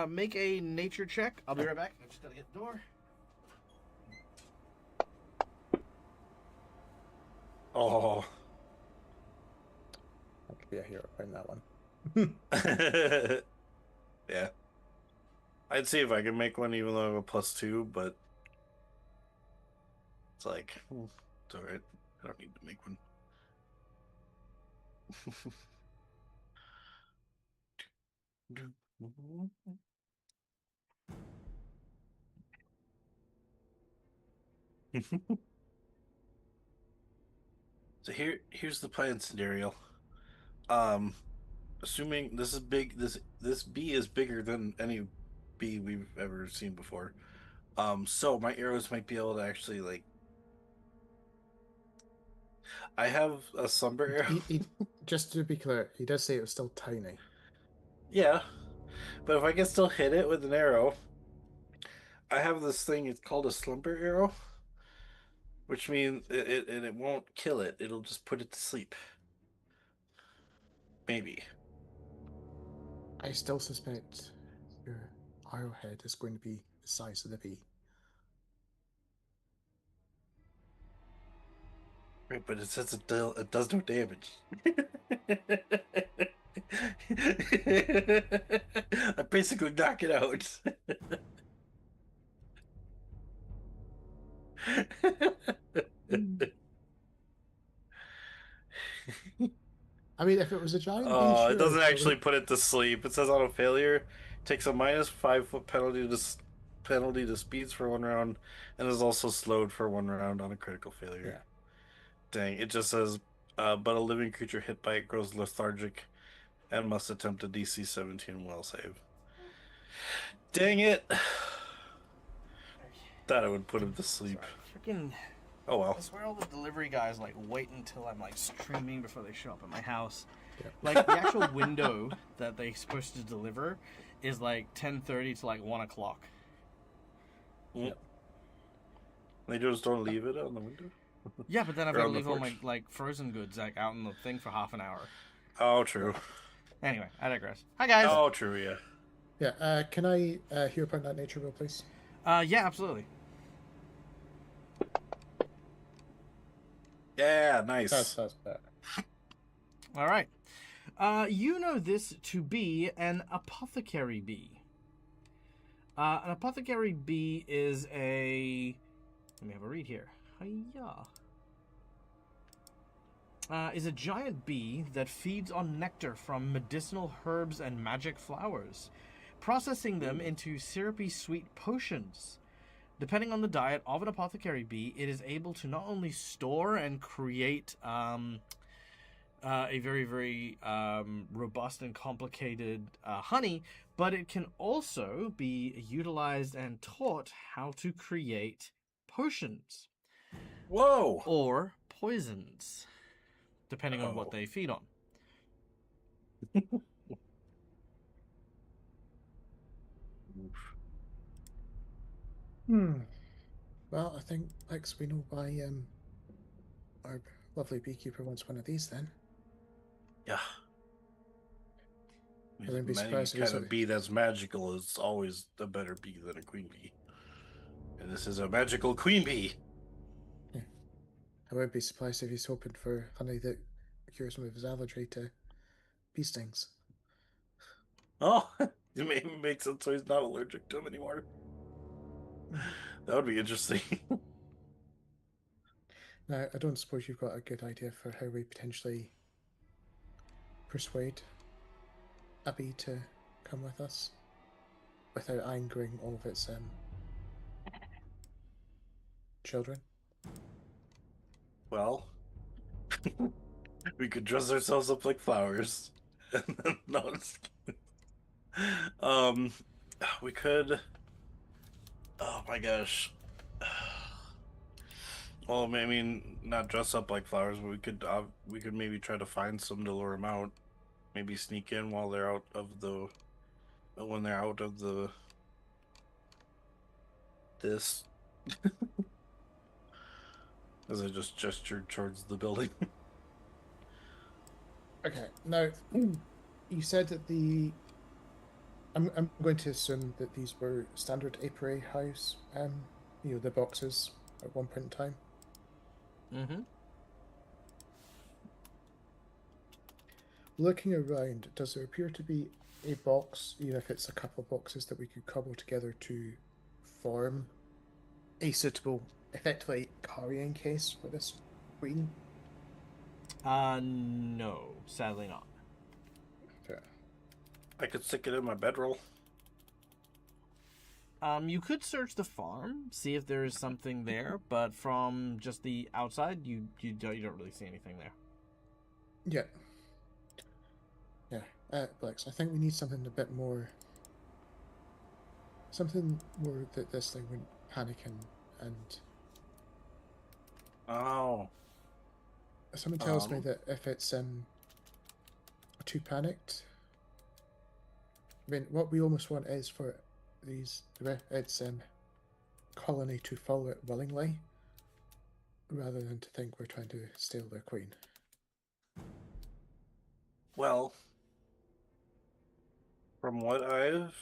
Make a nature check. I'll be right back. I just gotta get the door. Oh. That could be a hero point, that one. Yeah. I'd see if I can make one even though I have a +2, but it's like, it's alright. I don't need to make one. So here's the plan scenario. Assuming this is big, this bee is bigger than any bee we've ever seen before. So my arrows might be able to actually like. I have a slumber arrow. Just to be clear, he does say it was still tiny. Yeah, but if I can still hit it with an arrow, I have this thing. It's called a slumber arrow, which means it won't kill it. It'll just put it to sleep. Maybe. I still suspect your arrowhead is going to be the size of the bee. Right, but it says it does no damage. I basically knock it out. I mean, if it was a giant bee, sure. It doesn't but actually put it to sleep. It says auto failure takes a -5 foot penalty to speeds for 1 round, and is also slowed for 1 round on a critical failure. Yeah. Dang, it just says, but a living creature hit by it grows lethargic and must attempt a DC 17 will save. Dang it! Thought I would put him to sleep. Freaking. Oh well. I swear all the delivery guys like wait until I'm like streaming before they show up at my house. Yeah. Like the actual window that they're supposed to deliver is like 10:30 to like 1 o'clock. Yep. They just don't leave it on the window? Yeah, but then I've Or got to on the leave all my porch? like frozen goods like out in the thing for half an hour. Oh, true. Anyway, I digress. Hi guys. Oh, true, yeah. Yeah, can I hear upon that nature roll, please? Yeah, absolutely. Yeah, nice. That's better. All right. You know this to be an apothecary bee. An apothecary bee is a... Let me have a read here. Hiya. Is a giant bee that feeds on nectar from medicinal herbs and magic flowers, processing them into syrupy sweet potions. Depending on the diet of an apothecary bee, it is able to not only store and create a very, very robust and complicated honey, but it can also be utilized and taught how to create potions. Whoa! Or poisons, depending on what they feed on. think, Lex, we know why our lovely beekeeper wants one of these then. Yeah. I wouldn't be Any surprised if kind he's of bee that's magical is always a better bee than a queen bee. And this is a magical queen bee. I wouldn't be surprised if he's hoping for honey that cures him of his allergy to bee stings. Oh, it makes it so he's not allergic to them anymore. That would be interesting. Now, I don't suppose you've got a good idea for how we potentially persuade a bee to come with us without angering all of its children. Well, we could dress ourselves up like flowers. No, I'm just kidding. We could. Oh my gosh. Well, I mean, not dress up like flowers, but we could maybe try to find some to lure them out. Maybe sneak in while they're out of the when they're out of the this. As I just gestured towards the building. Okay, now you said that I'm going to assume that these were standard apiary house, the boxes at one point in time. Mm-hmm. Looking around, does there appear to be a box, even if it's a couple of boxes, that we could cobble together to form a suitable, effectively, carrying case for this queen? No, sadly not. Okay. I could stick it in my bedroll. You could search the farm, see if there is something there, but from just the outside, you don't really see anything there. Yeah. Yeah. Blex, I think we need something a bit more. Something more that this thing wouldn't panic and. Oh. Someone tells me that if it's too panicked, I mean, what we almost want is for its colony to follow it willingly, rather than to think we're trying to steal their queen. Well, from what I've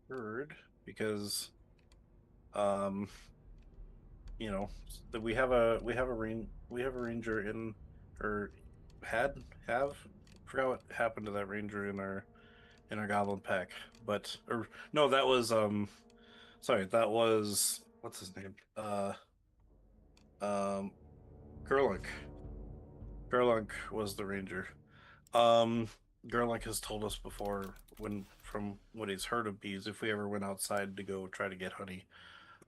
heard, because that we have a ranger in, or have forgot what happened to that ranger in our goblin pack, but or no, that was sorry, that was what's his name, Gerlunk. Gerlunk was the ranger. Gerlunk has told us before, from what he's heard of bees, if we ever went outside to go try to get honey,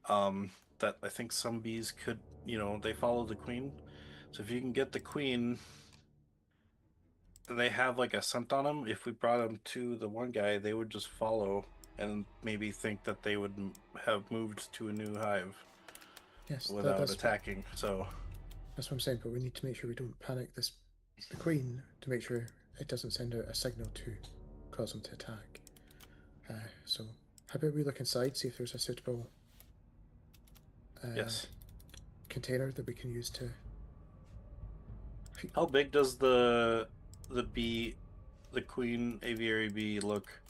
that I think some bees could, they follow the queen. So if you can get the queen, they have like a scent on them. If we brought them to the one guy, they would just follow and maybe think that they would have moved to a new hive. Yes, without attacking. So that's what I'm saying. But we need to make sure we don't panic the queen, to make sure it doesn't send out a signal to cause them to attack. So how about we look inside, see if there's a suitable yes. container that we can use to. How big does the queen aviary bee look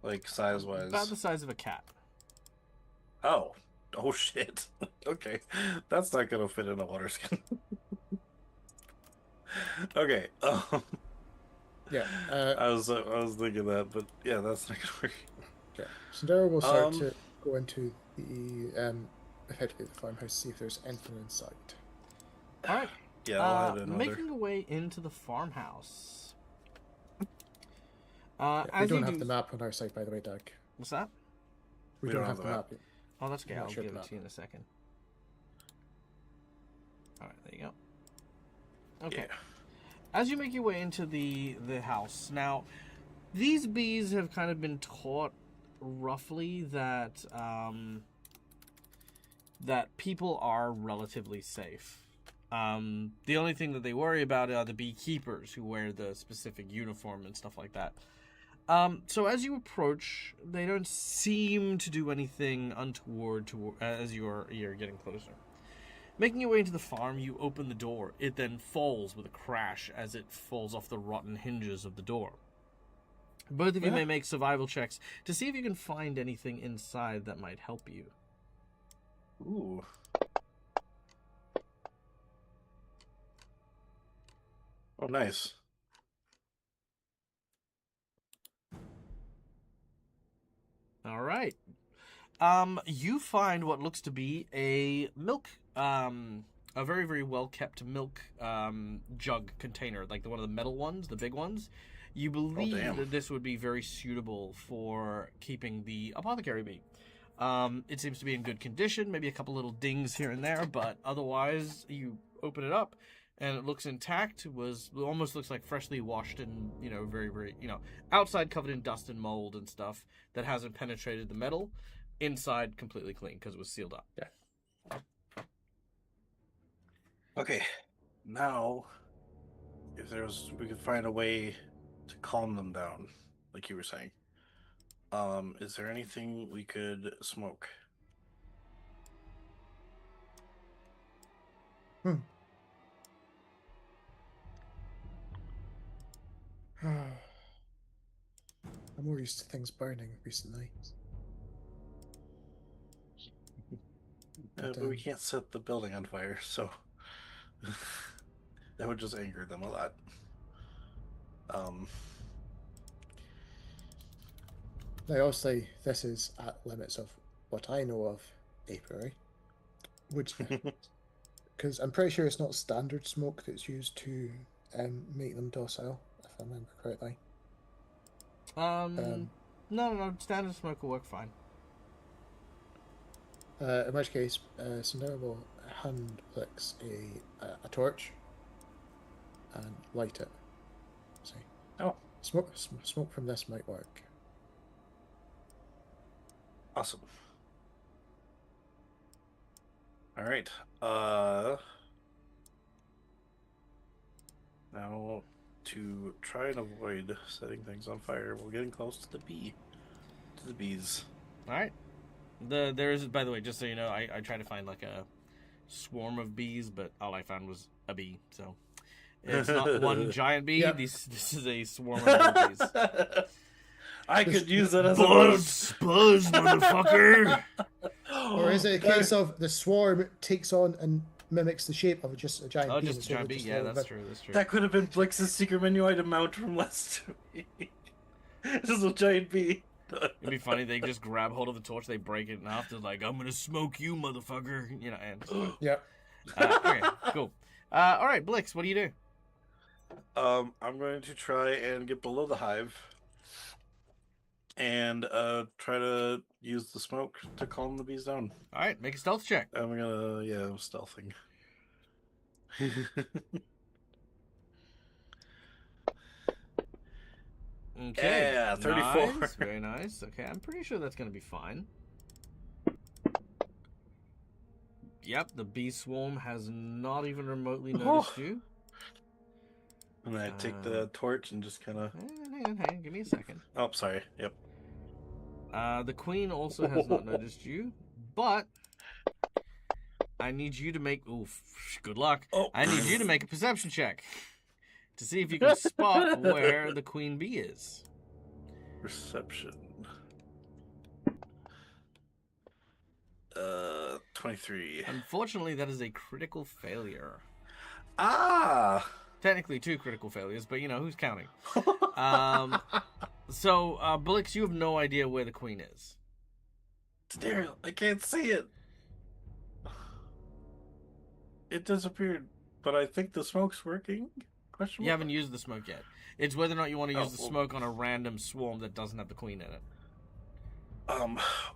like size wise? About the size of a cat. Oh shit. Okay, that's not gonna fit in a water skin. Okay. Yeah. I was thinking that, but yeah, that's not gonna work. Okay. So now we'll start to go into the effectively the farmhouse, see if there's anything inside. All right. Yeah, I'll head in making your way into the farmhouse. Yeah, we don't have the map on our site, by the way, Doug. What's that? We don't have the map. Oh, that's okay. I'm I'll not sure give it about to you in a second. All right, there you go. Okay. Yeah. As you make your way into the house, now these bees have kind of been taught roughly that that people are relatively safe. The only thing that they worry about are the beekeepers who wear the specific uniform and stuff like that. So as you approach, they don't seem to do anything untoward as you're getting closer. Making your way into the farm, you open the door. It then falls with a crash as it falls off the rotten hinges of the door. Both of you may make survival checks to see if you can find anything inside that might help you. Ooh. Oh, nice. All right. You find what looks to be a milk, a very, very well-kept milk jug container, like one of the metal ones, the big ones. You believe that this would be very suitable for keeping the apothecary bee. It seems to be in good condition, maybe a couple little dings here and there, but otherwise, you open it up, and it looks intact. Almost looks like freshly washed and, very, very, outside covered in dust and mold and stuff that hasn't penetrated the metal. Inside completely clean because it was sealed up. Yeah. Okay. Now, if we could find a way to calm them down, like you were saying. Is there anything we could smoke? I'm more used to things burning recently. But we can't set the building on fire, so that would just anger them a lot. Now, obviously, this is at limits of what I know of apiary, which, because I'm pretty sure it's not standard smoke that's used to make them docile, if I remember correctly. No, standard smoke will work fine. In which case, Sandera will hand Blix a torch and light it. See? Oh, smoke from this might work. Awesome. All right. Now to try and avoid setting things on fire, we're getting close to the bees. All right. There is, by the way, just so you know, I tried to find like a swarm of bees, but all I found was a bee. So it's not one giant bee. Yep. This is a swarm of little bees. I could use it as a buzz, motherfucker. Or is it a case of the swarm takes on and mimics the shape of just a giant bee? Oh, just a giant bee. Yeah, that's true. That's true. That could have been Blix's secret menu item mount from last week. Just a giant bee. It'd be funny. They just grab hold of the torch, they break it in half. They're like, "I'm gonna smoke you, motherfucker!" And yeah. Okay, cool. All right, Blix, what do you do? I'm going to try and get below the hive and try to use the smoke to calm the bees down. All right, make a stealth check. I'm stealthing. Okay. Yeah, 34. Nice, very nice. Okay, I'm pretty sure that's gonna be fine. Yep, the bee swarm has not even remotely noticed you. And I take the torch and just kind of... Hang on, give me a second. Oh, sorry. Yep. The queen also has not noticed you, but I need you to make... Oof, good luck. Oh. I need you to make a perception check to see if you can spot where the queen bee is. Perception. 23. Unfortunately, that is a critical failure. Ah! Technically, 2 critical failures, but who's counting? So, Blix, you have no idea where the queen is. Daryl, I can't see it. It disappeared, but I think the smoke's working. Question mark? You haven't used the smoke yet. It's whether or not you want to use the smoke on a random swarm that doesn't have the queen in it.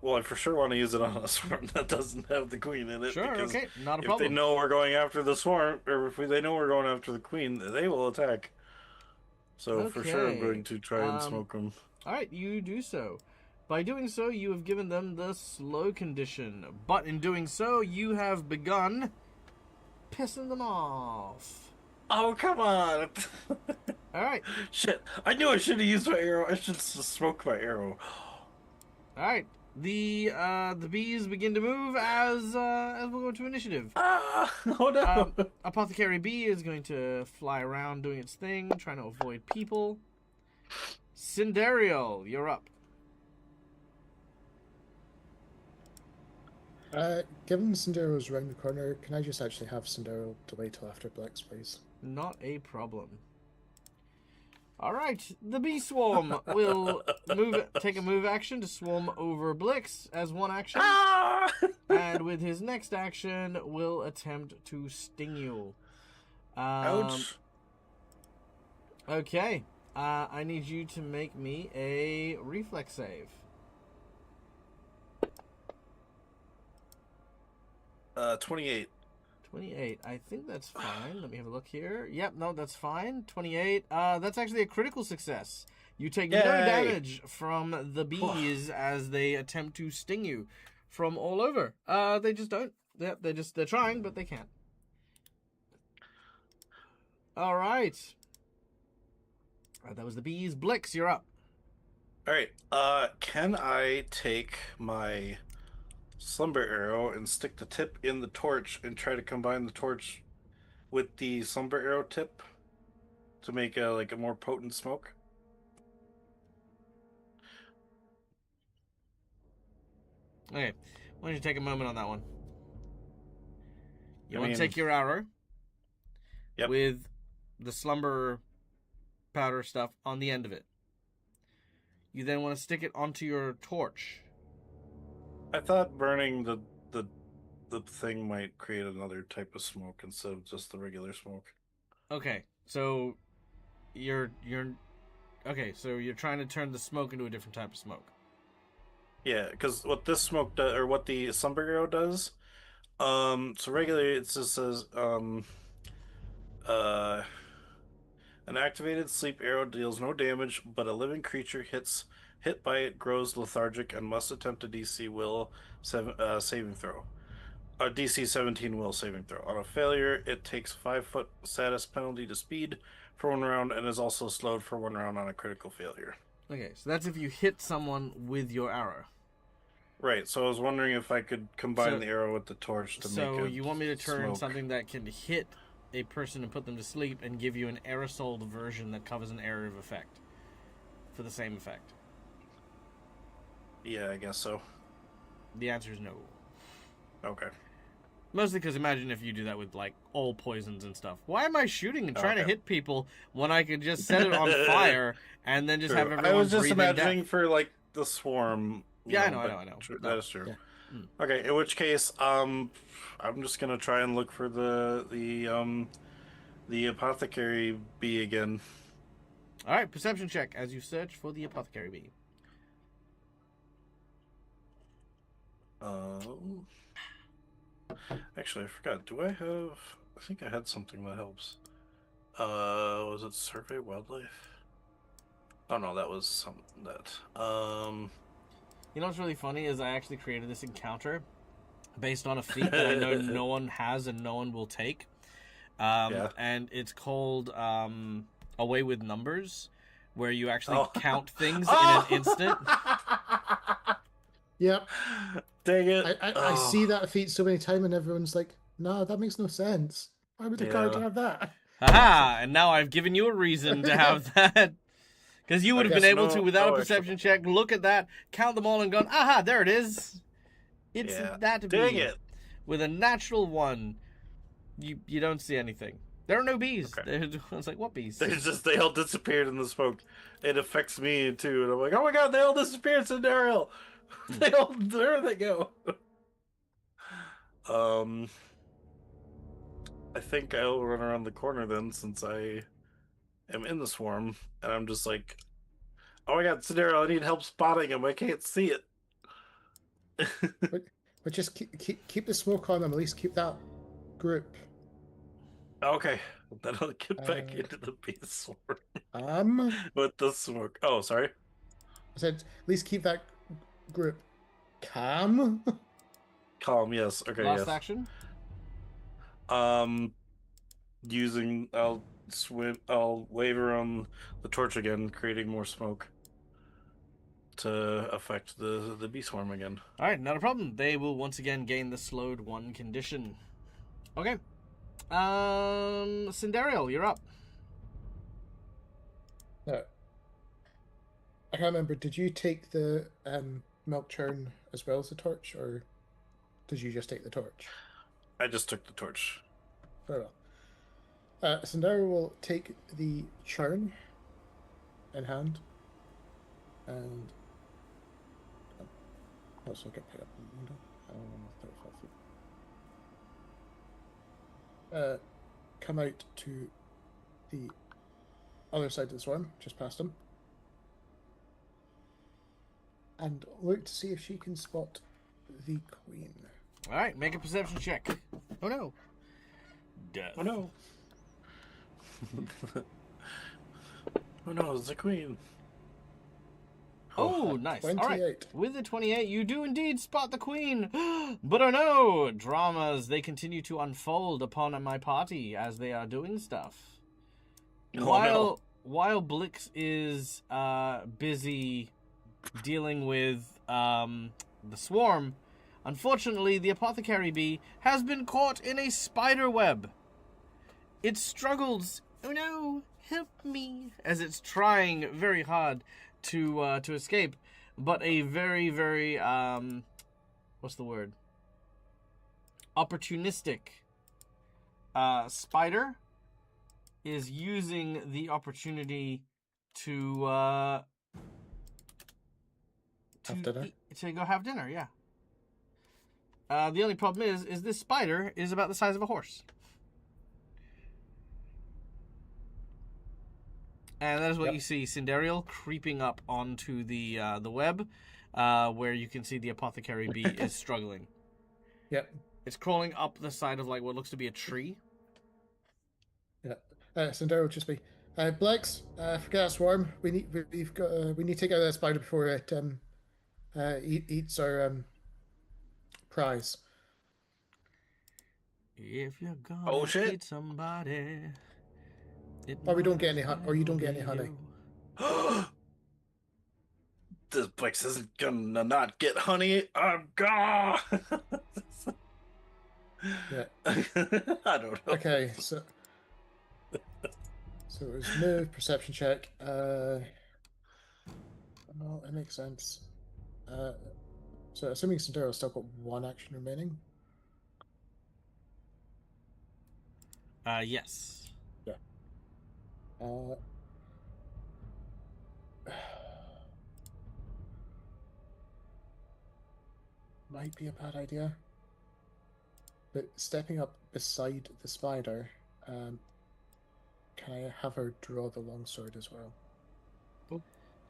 Well, I for sure want to use it on a swarm that doesn't have the queen in it. Sure, okay, not a if problem. they know we're going after the swarm, or if they know we're going after the queen, they will attack. So for sure, I'm going to try and smoke them. All right, you do so. By doing so, you have given them the slow condition. But in doing so, you have begun pissing them off. Oh, come on! All right. Shit! I knew I should have used my arrow. I should smoke my arrow. All right. The bees begin to move as we'll go to initiative. Ah! Oh no! Apothecary bee is going to fly around doing its thing, trying to avoid people. Cindereal, you're up. Given Cindero's round the corner, can I just actually have Cinderel delay till after Blix, please? Not a problem. All right, the bee swarm will take a move action to swarm over Blix as one action, Ah! and with his next action, will attempt to sting you. Ouch! Okay, I need you to make me a reflex save. 28. 28. I think that's fine. Let me have a look here. Yep, no, that's fine. 28. That's actually a critical success. You take no Yay! damage from the bees as they attempt to sting you from all over. They just don't. They're trying, but they can't. All right. That was the bees. Blix, you're up. All right. Can I take my slumber arrow and stick the tip in the torch and try to combine the torch with the slumber arrow tip to make a more potent smoke? Okay. Why don't you take a moment on that one? You I want to mean- take your arrow Yep. with the slumber powder stuff on the end of it. You then want to stick it onto your torch. I thought burning the thing might create another type of smoke instead of just the regular smoke. Okay, so you're trying to turn the smoke into a different type of smoke. Yeah, because what this smoke does, or what the slumber arrow does, so regularly it just says, an activated sleep arrow deals no damage, but a living creature hit by it grows lethargic and must attempt a saving throw. A DC 17 will saving throw. On a failure, it takes 5-foot status penalty to speed for 1 round and is also slowed for 1 round on a critical failure. Okay, so that's if you hit someone with your arrow. Right, so I was wondering if I could combine So- the arrow with the torch to make So it you want me to turn smoke. something that can hit a person and put them to sleep and give you an aerosol version that covers an area of effect for the same effect? Yeah, I guess so. The answer is no. Okay. Mostly because imagine if you do that with, like, all poisons and stuff. Why am I shooting and trying to Okay. hit people when I could just set it on fire and then just True. have everyone I was just breathe in imagining death? for like the swarm. Yeah, I but know. No. That is true. Yeah. Okay, in which case, I'm just gonna try and look for the apothecary bee again. All right, perception check as you search for the apothecary bee. Actually, I forgot. Do I have? I think I had something that helps. Was it survey wildlife? Oh no, that was something that. You know what's really funny is I actually created this encounter based on a feat that I know no one has and no one will take. Yeah. And it's called Away with Numbers, where you actually Oh. count things Oh! in an instant. Yep. Dang it! I Oh. see that feat so many times, and everyone's like, "No, that makes no sense. Why would a character Yeah. have that?" Haha! And now I've given you a reason to have that. Because you would have I been guess able to, without a no extra perception check, look at that, count them all, and gone, aha, there it is. It's Yeah. that bee. Dang it! With a natural one, you don't see anything. There are no bees. Okay. I was like, what bees? They all disappeared in the smoke. It affects me too, and I'm like, oh my god, they all disappeared, Cinderella. Where did they go? I think I'll run around the corner then, since I am in the swarm, and I'm just like, oh my god, Cinderella, I need help spotting him. I can't see it. But just keep the smoke on them. At least keep that group. Okay, then I'll get back Uh, into the bee swarm I with the smoke. Oh, sorry. said, at least keep that group calm. Calm, yes. Okay, Last yes. action? Using, I'll I'll wave around the torch again, creating more smoke to affect the bee swarm again. All right, not a problem. They will once again gain the slowed 1 condition. Okay. Cinderial, you're up. No. I can't remember. Did you take the milk churn as well as the torch, or did you just take the torch? I just took the torch. Very well. Sandara will take the churn in hand and also get picked up in the window. 35 feet. Come out to the other side of the swarm, just past him, and look to see if she can spot the queen. All right, make a perception check. Oh no. Death. Oh no. Oh no, it's the queen. Oh, nice. 28. All right. With the 28, you do indeed spot the queen. But oh no, dramas, they continue to unfold upon my party as they are doing stuff. Oh, While Blix is busy dealing with the swarm, unfortunately, the apothecary bee has been caught in a spider web. It struggles. Oh no, help me! As it's trying very hard to escape, but a very, very what's the word? Opportunistic spider is using the opportunity to go have dinner. Yeah. The only problem is this spider is about the size of a horse. And that is what you see, Cinderial creeping up onto the web, where you can see the apothecary bee is struggling. Yep. It's crawling up the side of like what looks to be a tree. Yeah. Sandara will just be, Blex, forget that swarm. We need to take out that spider before it eats our prize. If you're gonna eat somebody. Or we don't get any or you don't get any honey. This place isn't gonna not get honey. I'm gone. Yeah. I don't know. Okay, so it was move, perception check. Well, it makes sense. So assuming Sandaro's still got 1 action remaining. Yes. Yeah. Might be a bad idea. But stepping up beside the spider, can I have her draw the longsword as well?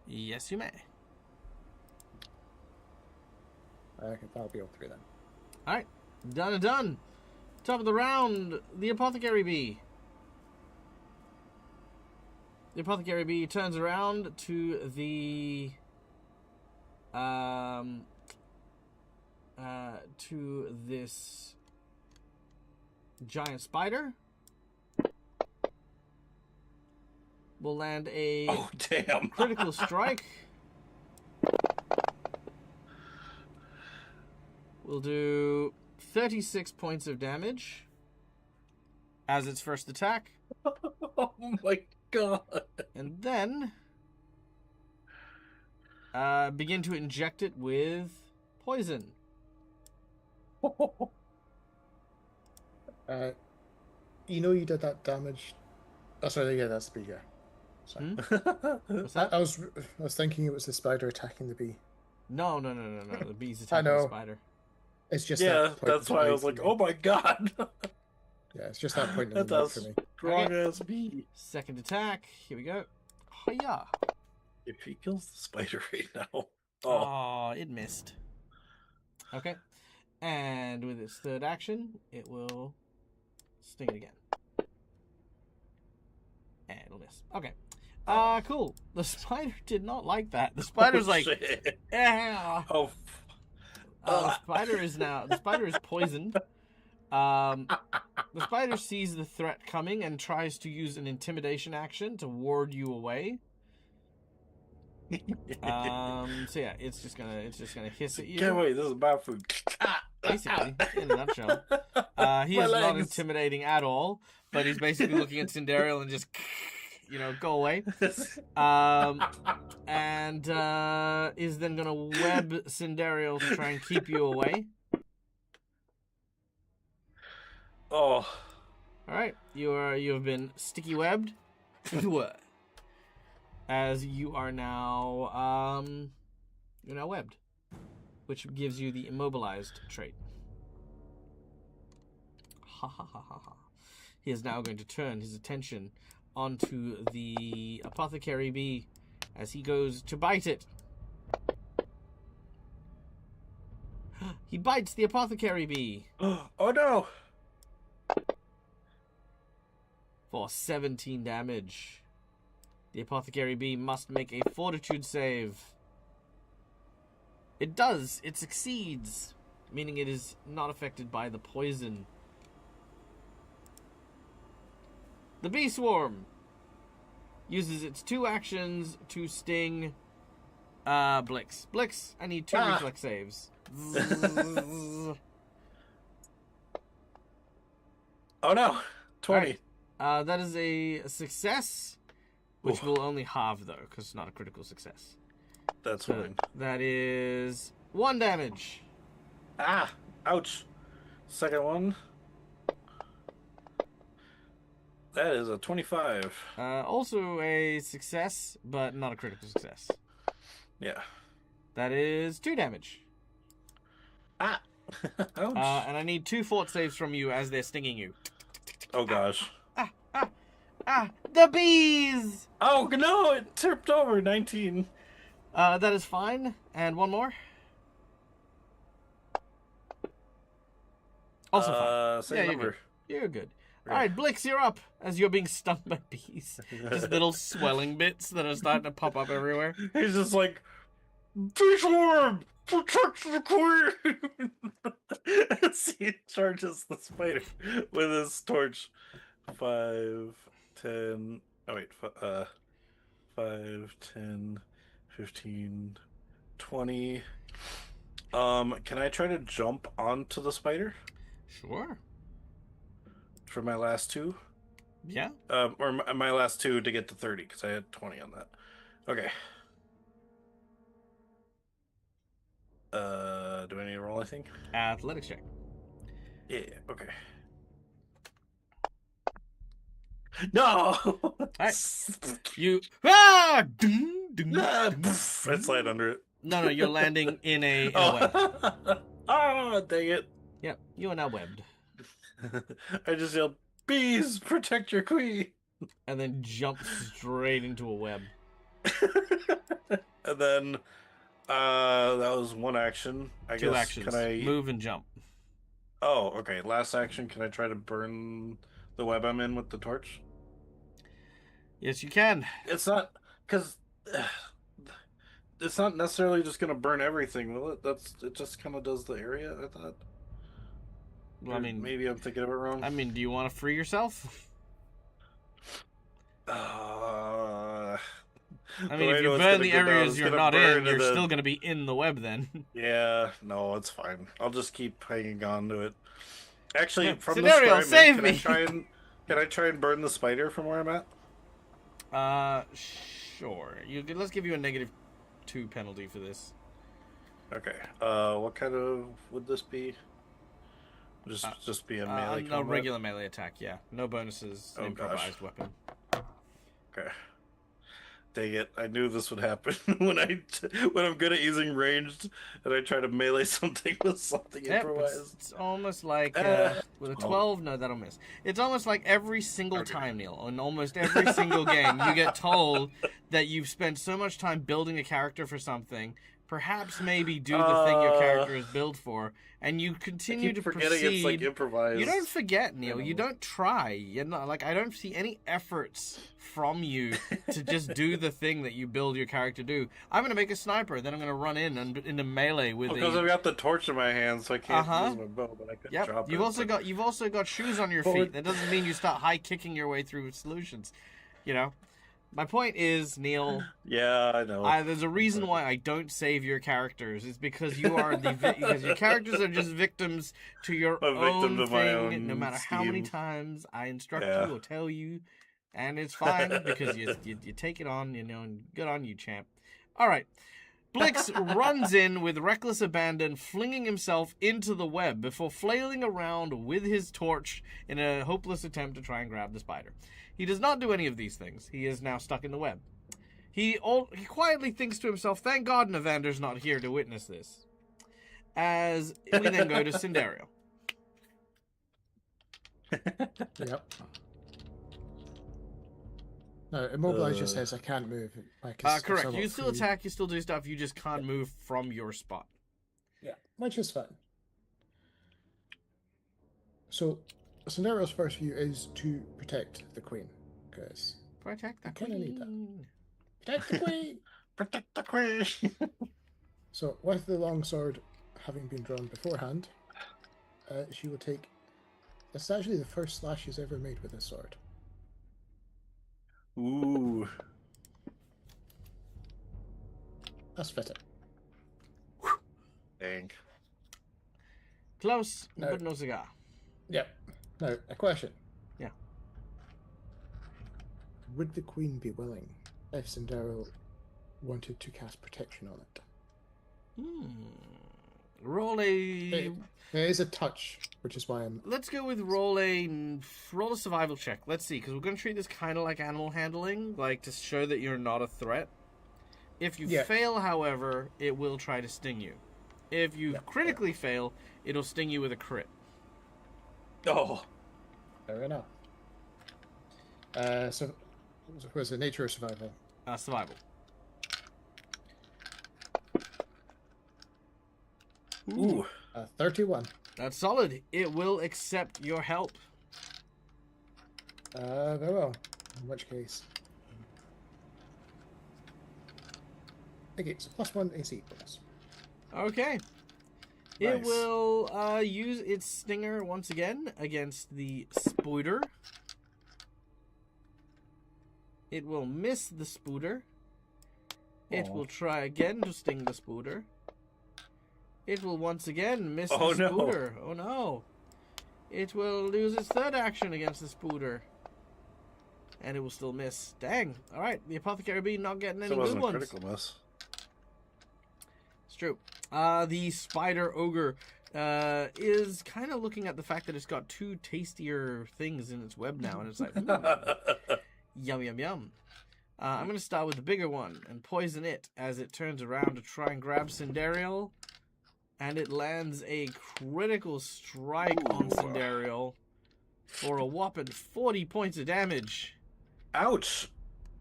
Yes, you may. Okay, that'll be all 3 then. Alright, done and done. Top of the round, the apothecary bee. The apothecary bee turns around to the to this giant spider. Will land a critical strike. We'll do 36 points of damage as its first attack. Oh my god. And then begin to inject it with poison. You did that damage. Oh, sorry, yeah, that's the bee, yeah. Sorry. What's that? I was thinking it was the spider attacking the bee. No. The bee's attacking the spider. It's just that's why I was like, oh my god. Yeah, it's just that point in That's the night for me. strong as bee. Second attack. Here we go. Hiya. If he kills the spider right now. Oh, it missed. Okay. And with its third action, it will sting it again. And it'll miss. Okay. Cool. The spider did not like that. The spider's like, shit. yeah. Oh. The spider is poisoned. The spider sees the threat coming and tries to use an intimidation action to ward you away. So yeah, it's just gonna hiss at you. Can't wait. This is my food. Basically, in a nutshell. He is not intimidating at all, but he's basically looking at Cinderial and just, go away. And is then gonna web Cinderial to try and keep you away. Oh. Alright, you have been sticky webbed. As you are now you're now webbed, which gives you the immobilized trait. Ha ha ha ha ha. He is now going to turn his attention onto the apothecary bee as he goes to bite it. He bites the apothecary bee. Oh no! For 17 damage. The apothecary bee must make a fortitude save. It does. It succeeds, meaning it is not affected by the poison. The bee swarm uses its 2 actions to sting Blix. Blix, I need 2 reflex saves. Oh no! 20. Right. That is a success, which will only halve though, because it's not a critical success. That's fine. That is 1 damage. Ouch. Second one. That is a 25. Also a success, but not a critical success. Yeah. That is 2 damage. Ouch. And I need 2 fort saves from you as they're stinging you. Oh gosh. The bees! Oh no, it tipped over. 19. That is fine. And 1 more. Also fine. Same number. You're good. Alright, Blix, you're up as you're being stung by bees. Just little swelling bits that are starting to pop up everywhere. He's just like, bee swarm! Protect the queen! As he charges the spider with his torch. 5, 10... Oh wait, 5, 10, 15, 20... can I try to jump onto the spider? Sure. For my last 2? Yeah. Or my last 2 to get to 30, because I had 20 on that. Okay. Do I need to roll anything? Athletics check. Yeah, okay. No! Alright. You... Ah! Ding, ding, I ding. slide under it. No, you're landing in a web. Ah, dang it. Yep, you are now webbed. I just yelled, bees, protect your queen! And then jump straight into a web. And then, that was 1 action. I 2 guess, actions. Can I... Move and jump. Oh, okay. Last action, can I try to burn the web I'm in with the torch? Yes, you can. It's not... Because... It's not necessarily just going to burn everything, will it? It just kind of does the area, I thought. Well, I mean... Maybe I'm thinking of it wrong. I mean, do you want to free yourself? I mean, if you burn the areas you're not in, you're still going to be in the web then. Yeah, no, it's fine. I'll just keep hanging on to it. Actually, Yeah, from Scenario, this save can me! Can I try and burn the spider from where I'm at? Sure. Let's give you a -2 penalty for this. Okay. What kind of would this be? Just be a melee No, combat? regular melee attack, yeah. No bonuses, Oh, improvised weapon. Okay. Dang it! I knew this would happen when I'm good at using ranged, and I try to melee something with something Yep, improvised. it's almost like with a 12. No, that'll miss. It's almost like every single time, Neil, in almost every single game, you get told that you've spent so much time building a character for something, perhaps maybe do the thing your character is built for, and you continue to forgetting proceed. it's like improvised. You don't forget, Neil. You don't try. You're not like, I don't see any efforts from you to just do the thing that you build your character to do. I'm gonna make a sniper, then I'm gonna run in and into melee with because I've got the torch in my hand, so I can't use my bow, but I could drop You've it. you've also got shoes on your feet. That doesn't mean you start high kicking your way through solutions. You know. My point is, Neil. Yeah, I know. There's a reason why I don't save your characters. It's because you are because your characters are just victims to your own thing. My own no matter how many times I instruct you or tell you, and it's fine because you take it on, and good on you, champ. All right. Blix runs in with reckless abandon, flinging himself into the web before flailing around with his torch in a hopeless attempt to try and grab the spider. He does not do any of these things. He is now stuck in the web. He quietly thinks to himself, thank God Novander's not here to witness this. As we then go to Cinderio. Yep. No, Immobilize just says I can't move. Correct. You still attack, you still do stuff, you just can't move from your spot. Yeah, which is fine. So, Cinderio's first view is to protect the queen, because protect the queen. Need that. Protect the queen. Protect the queen. So, with the longsword having been drawn beforehand, she will take. It's actually the first slash she's ever made with this sword. Ooh. That's fitting. Dang. Close, but no cigar. Yep. Now, a question. Yeah. Would the queen be willing if Cinderella wanted to cast protection on it? Roll a... There is a touch, which is why I'm... Let's go with roll a survival check. Let's see, because we're going to treat this kind of like animal handling, like to show that you're not a threat. If you fail, however, it will try to sting you. If you critically fail, it'll sting you with a crit. Oh. Fair enough. So, was it nature or survival? Survival. Ooh. 31. That's solid. It will accept your help. Very well. In which case... Okay, so +1 AC bonus. Okay. Nice. It will use its stinger once again against the spooter. It will miss the spooter. It will try again to sting the spooter. It will once again miss the spooter. Oh no. It will lose its third action against the spooter. And it will still miss. Dang. Alright, the Apothecary Bee not getting any good ones. Critical miss. It's true. The Spider Ogre is kind of looking at the fact that it's got two tastier things in its web now, and it's like, yum, yum, yum. I'm going to start with the bigger one and poison it as it turns around to try and grab Cinderio, and it lands a critical strike on Cinderio for a whopping 40 points of damage. Ouch!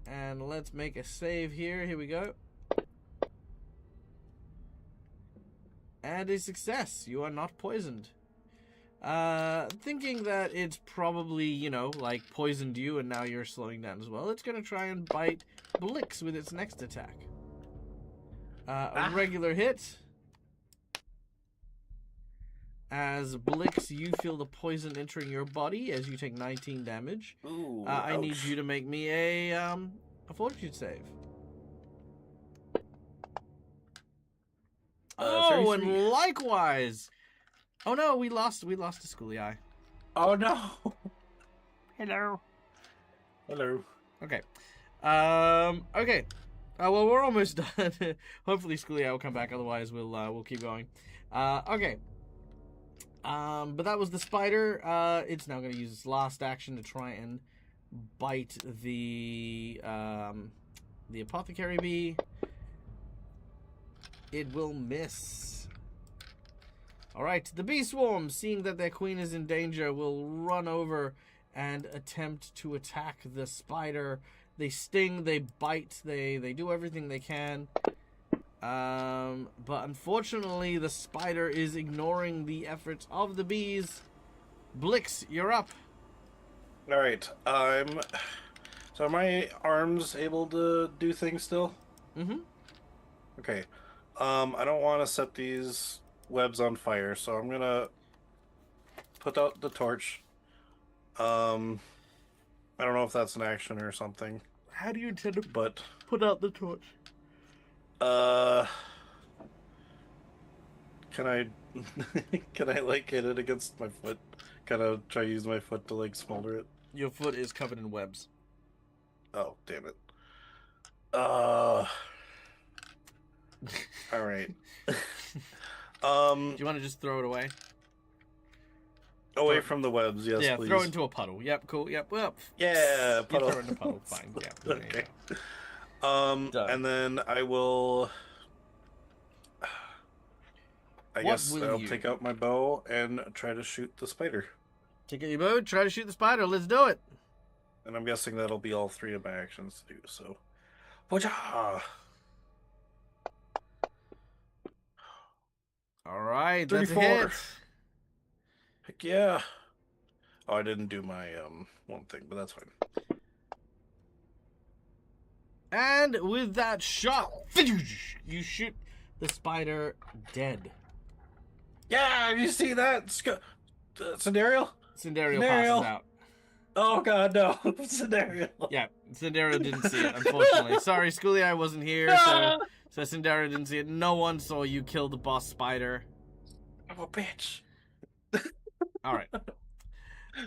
And let's make a save here. Here we go. And a success. You are not poisoned. Thinking that it's probably, like poisoned you and now you're slowing down as well, it's going to try and bite Blix with its next attack. A regular hit. As Blix, you feel the poison entering your body as you take 19 damage. Ooh, I need you to make me a fortitude save. Oh, 33. And likewise. Oh no, we lost to Schooly Eye. Oh no. Hello. Hello. Okay. Okay. Well, we're almost done. Hopefully Schooly Eye will come back. Otherwise, we'll keep going. Okay. But that was the spider. It's now going to use its last action to try and bite the Apothecary Bee. It will miss. Alright, the bee swarm, seeing that their queen is in danger, will run over and attempt to attack the spider They sting, they bite, they do everything they can. But unfortunately, the spider is ignoring the efforts of the bees. Blix, you're up. All right. So are my arms able to do things still? Mm-hmm. Okay. I don't want to set these webs on fire, so I'm gonna put out the torch. I don't know if that's an action or something, How do you intend to but put out the torch? uh, can I can I like hit it against my foot? Kind of try to use my foot to like smolder it. Your foot is covered in webs. Oh, damn it. All right. Do you want to just throw it away? Away from the webs, yes, Yeah, please. throw it into a puddle. Yep, cool. Yep, well. Yeah, You puddle. throw it in a puddle. Fine. Yeah. There you Okay. go. Done. And then I will. I What guess will I'll you- take out my bow and try to shoot the spider. Take out your bow. Try to shoot the spider. Let's do it. And I'm guessing that'll be all three of my actions to do so. Wajah! All right, that's a 34. hit. Heck yeah! Oh, I didn't do my one thing, but that's fine. And with that shot, you shoot the spider dead. Yeah, you see that? Scenario? Cinderio Cinderio. passes out. Oh god, no. Scenario. Yeah, Cinderio didn't see it, unfortunately. Sorry, Schooly Eye wasn't here, so Cinderio didn't see it. No one saw you kill the boss spider. I'm a bitch. All right.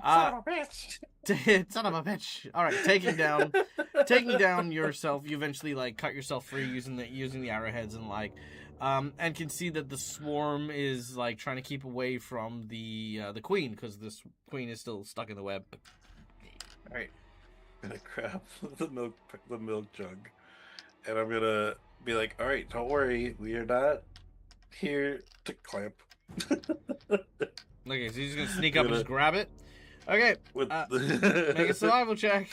Son of a bitch. Son of a bitch. All right, taking down yourself. You eventually like cut yourself free using the arrowheads and can see that the swarm is like trying to keep away from the queen because this queen is still stuck in the web. All right. I'm gonna grab the milk jug, and I'm gonna be like, "All right, don't worry, we are not here to clamp." Okay, so he's gonna sneak up and just grab it. Okay, With make a survival check.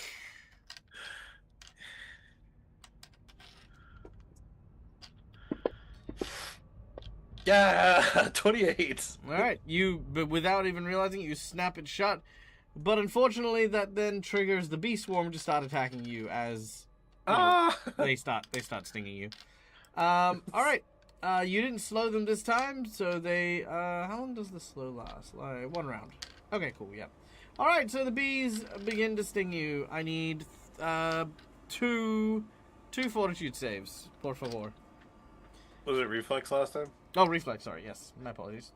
Yeah, 28. All right, but without even realizing it, you snap it shut. But unfortunately, that then triggers the bee swarm to start attacking you as they start stinging you. All right, you didn't slow them this time, so they. How long does the slow last? Like 1 round. Okay, cool. Yeah. All right, so the bees begin to sting you. I need two fortitude saves, por favor. Was it reflex last time? Oh, reflex. Sorry. Yes, my apologies.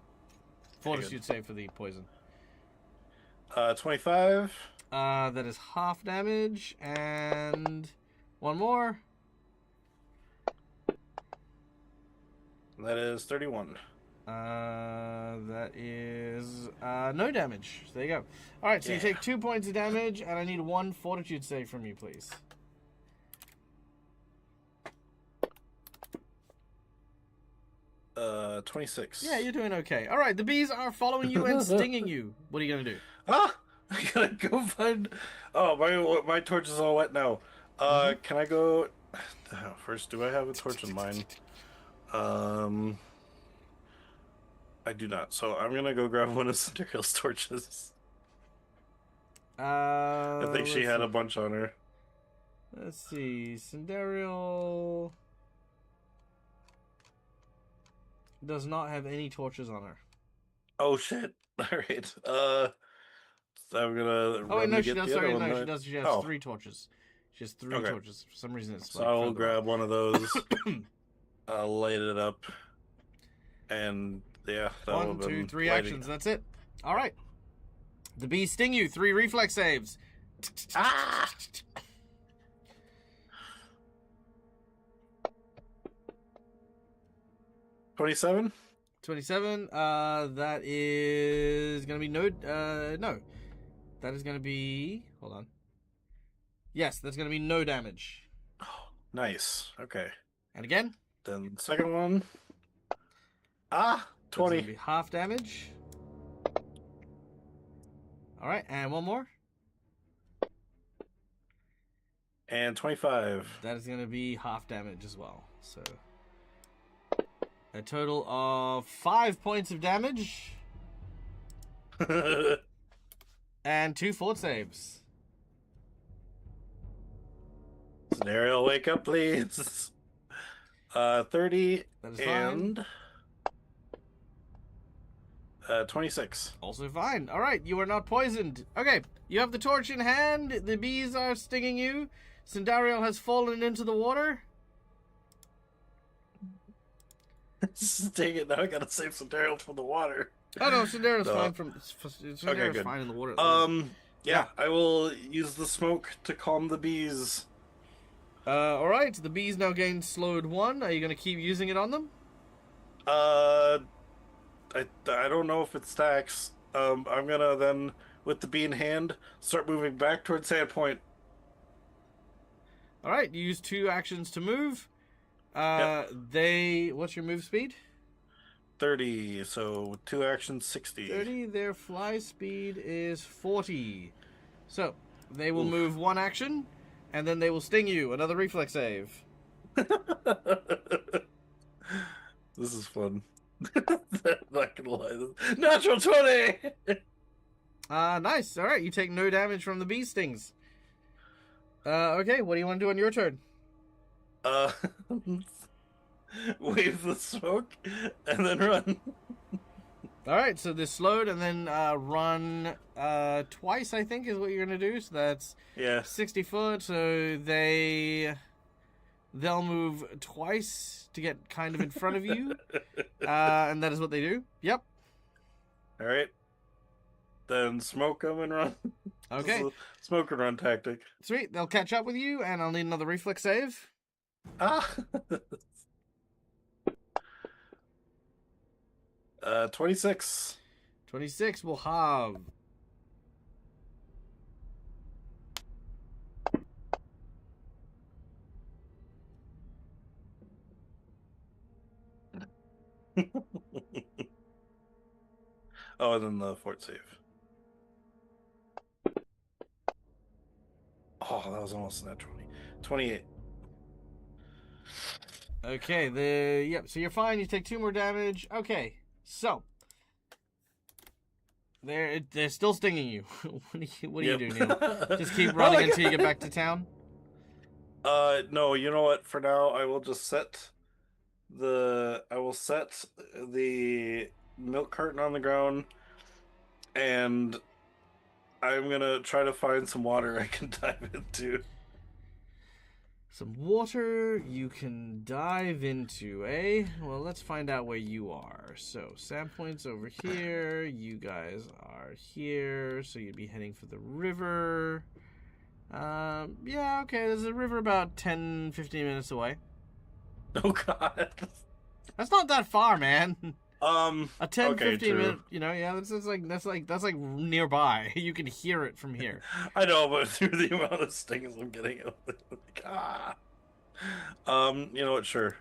Fortitude save for the poison. 25. That is half damage, and one more. That is 31. That is no damage. So there you go. All right, so you take 2 points of damage, and I need 1 fortitude save from you, please. 26. Yeah, you're doing okay. All right, the bees are following you and stinging you. What are you gonna do? Ah! I gotta go find. Oh, my torch is all wet now. Can I go? First, do I have a torch in mine? I do not. So I'm gonna go grab one of Cinderella's torches. I think she had a bunch on her. Let's see, Cinderella does not have any torches on her. Oh shit! All right. So I'm gonna. Oh wait, no, she get does. the other Sorry, one, no, she right? does. She has Oh. 3 torches. She has 3 Okay. torches. For some reason, it's So like I'll further grab off. one of those. I'll light it up, and yeah, that 1, 2, 3 actions. That's it. All right. The bees sting you. 3 reflex saves. Ah! 27. 27. That is gonna be no. That is gonna be. Hold on. Yes, that's gonna be no damage. Oh, nice. Okay. And again. Then the second one. Ah, That's gonna 20. be half damage. All right, and one more. And 25. That is going to be half damage as well. So a total of 5 points of damage and 2 fort saves. Scenario, wake up, please. 30 That is and 26. Also fine. All right, you are not poisoned. Okay, you have the torch in hand. The bees are stinging you. Sindariel has fallen into the water. Dang it, now I gotta save some Daryl from the water. Oh no, Sindariel's No. fine from. Sindariel's Okay, good. fine in the water. Yeah, I will use the smoke to calm the bees. All right, the bees now gain slowed 1. Are you going to keep using it on them? I don't know if it stacks. I'm gonna then, with the bee in hand, start moving back towards Sandpoint. All right, you use 2 actions to move. Yep. What's your move speed? 30, so 2 actions, 60. 30. Their fly speed is 40. So they will Oof. move 1 action, and then they will sting you. Another reflex save. This is fun. Not gonna lie. Natural 20! Nice. All right, you take no damage from the bee stings. Okay, what do you want to do on your turn? Wave the smoke and then run. All right, so this slowed and then run twice, I think, is what you're going to do. So that's Yeah. 60 foot. So they'll move twice to get kind of in front of you. And that is what they do. Yep. All right. Then smoke them and run. Okay. Smoke and run tactic. Sweet. They'll catch up with you, and I'll need another reflex save. Ah. 26. 26 will have. Oh, and then the fort save. Oh, that was almost that 20. 28. Okay, yep, so you're fine. You take 2 more damage. Okay, so they're still stinging you. What do you do, Neil? Just keep running until you get back to town? No, you know what? For now, I will just set the milk carton on the ground, and I'm gonna try to find some water I can dive into. Some water you can dive into, eh? Well, let's find out where you are. So, Sandpoint's over here. You guys are here. So you'd be heading for the river. Yeah, okay. There's a river about 10, 15 minutes away. Oh, God. That's not that far, man. A 10, okay, 15 true. minute, yeah, that's like nearby. You can hear it from here. I know, but through the amount of stings I'm getting, like, ah. You know what? Sure.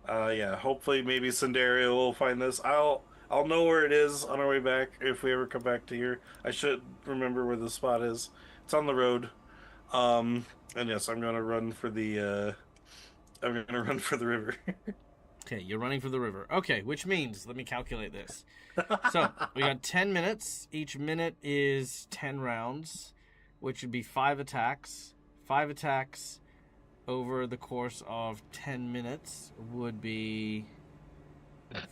Yeah. Hopefully, maybe Cinderia will find this. I'll know where it is on our way back if we ever come back to here. I should remember where the spot is. It's on the road. And yes, I'm gonna run for the. I'm gonna run for the river. Okay, you're running for the river. Okay, which means, let me calculate this. So, we got 10 minutes. Each minute is 10 rounds, which would be 5 attacks. 5 attacks over the course of 10 minutes would be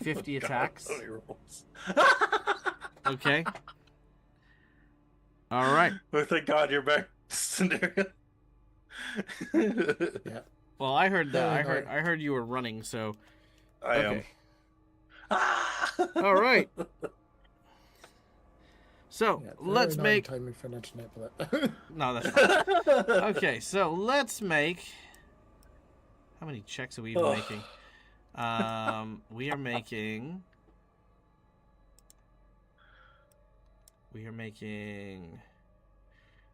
50 attacks. God, rolls. Okay. All right. Well, thank God you're back, Cinderia. Yeah. Well, I heard that. Yeah, I heard you were running, so I am. okay. All right. So Yeah, let's very make. timing for an internet blip. No, that's fine. Okay, so let's make. How many checks are we even making? We are making.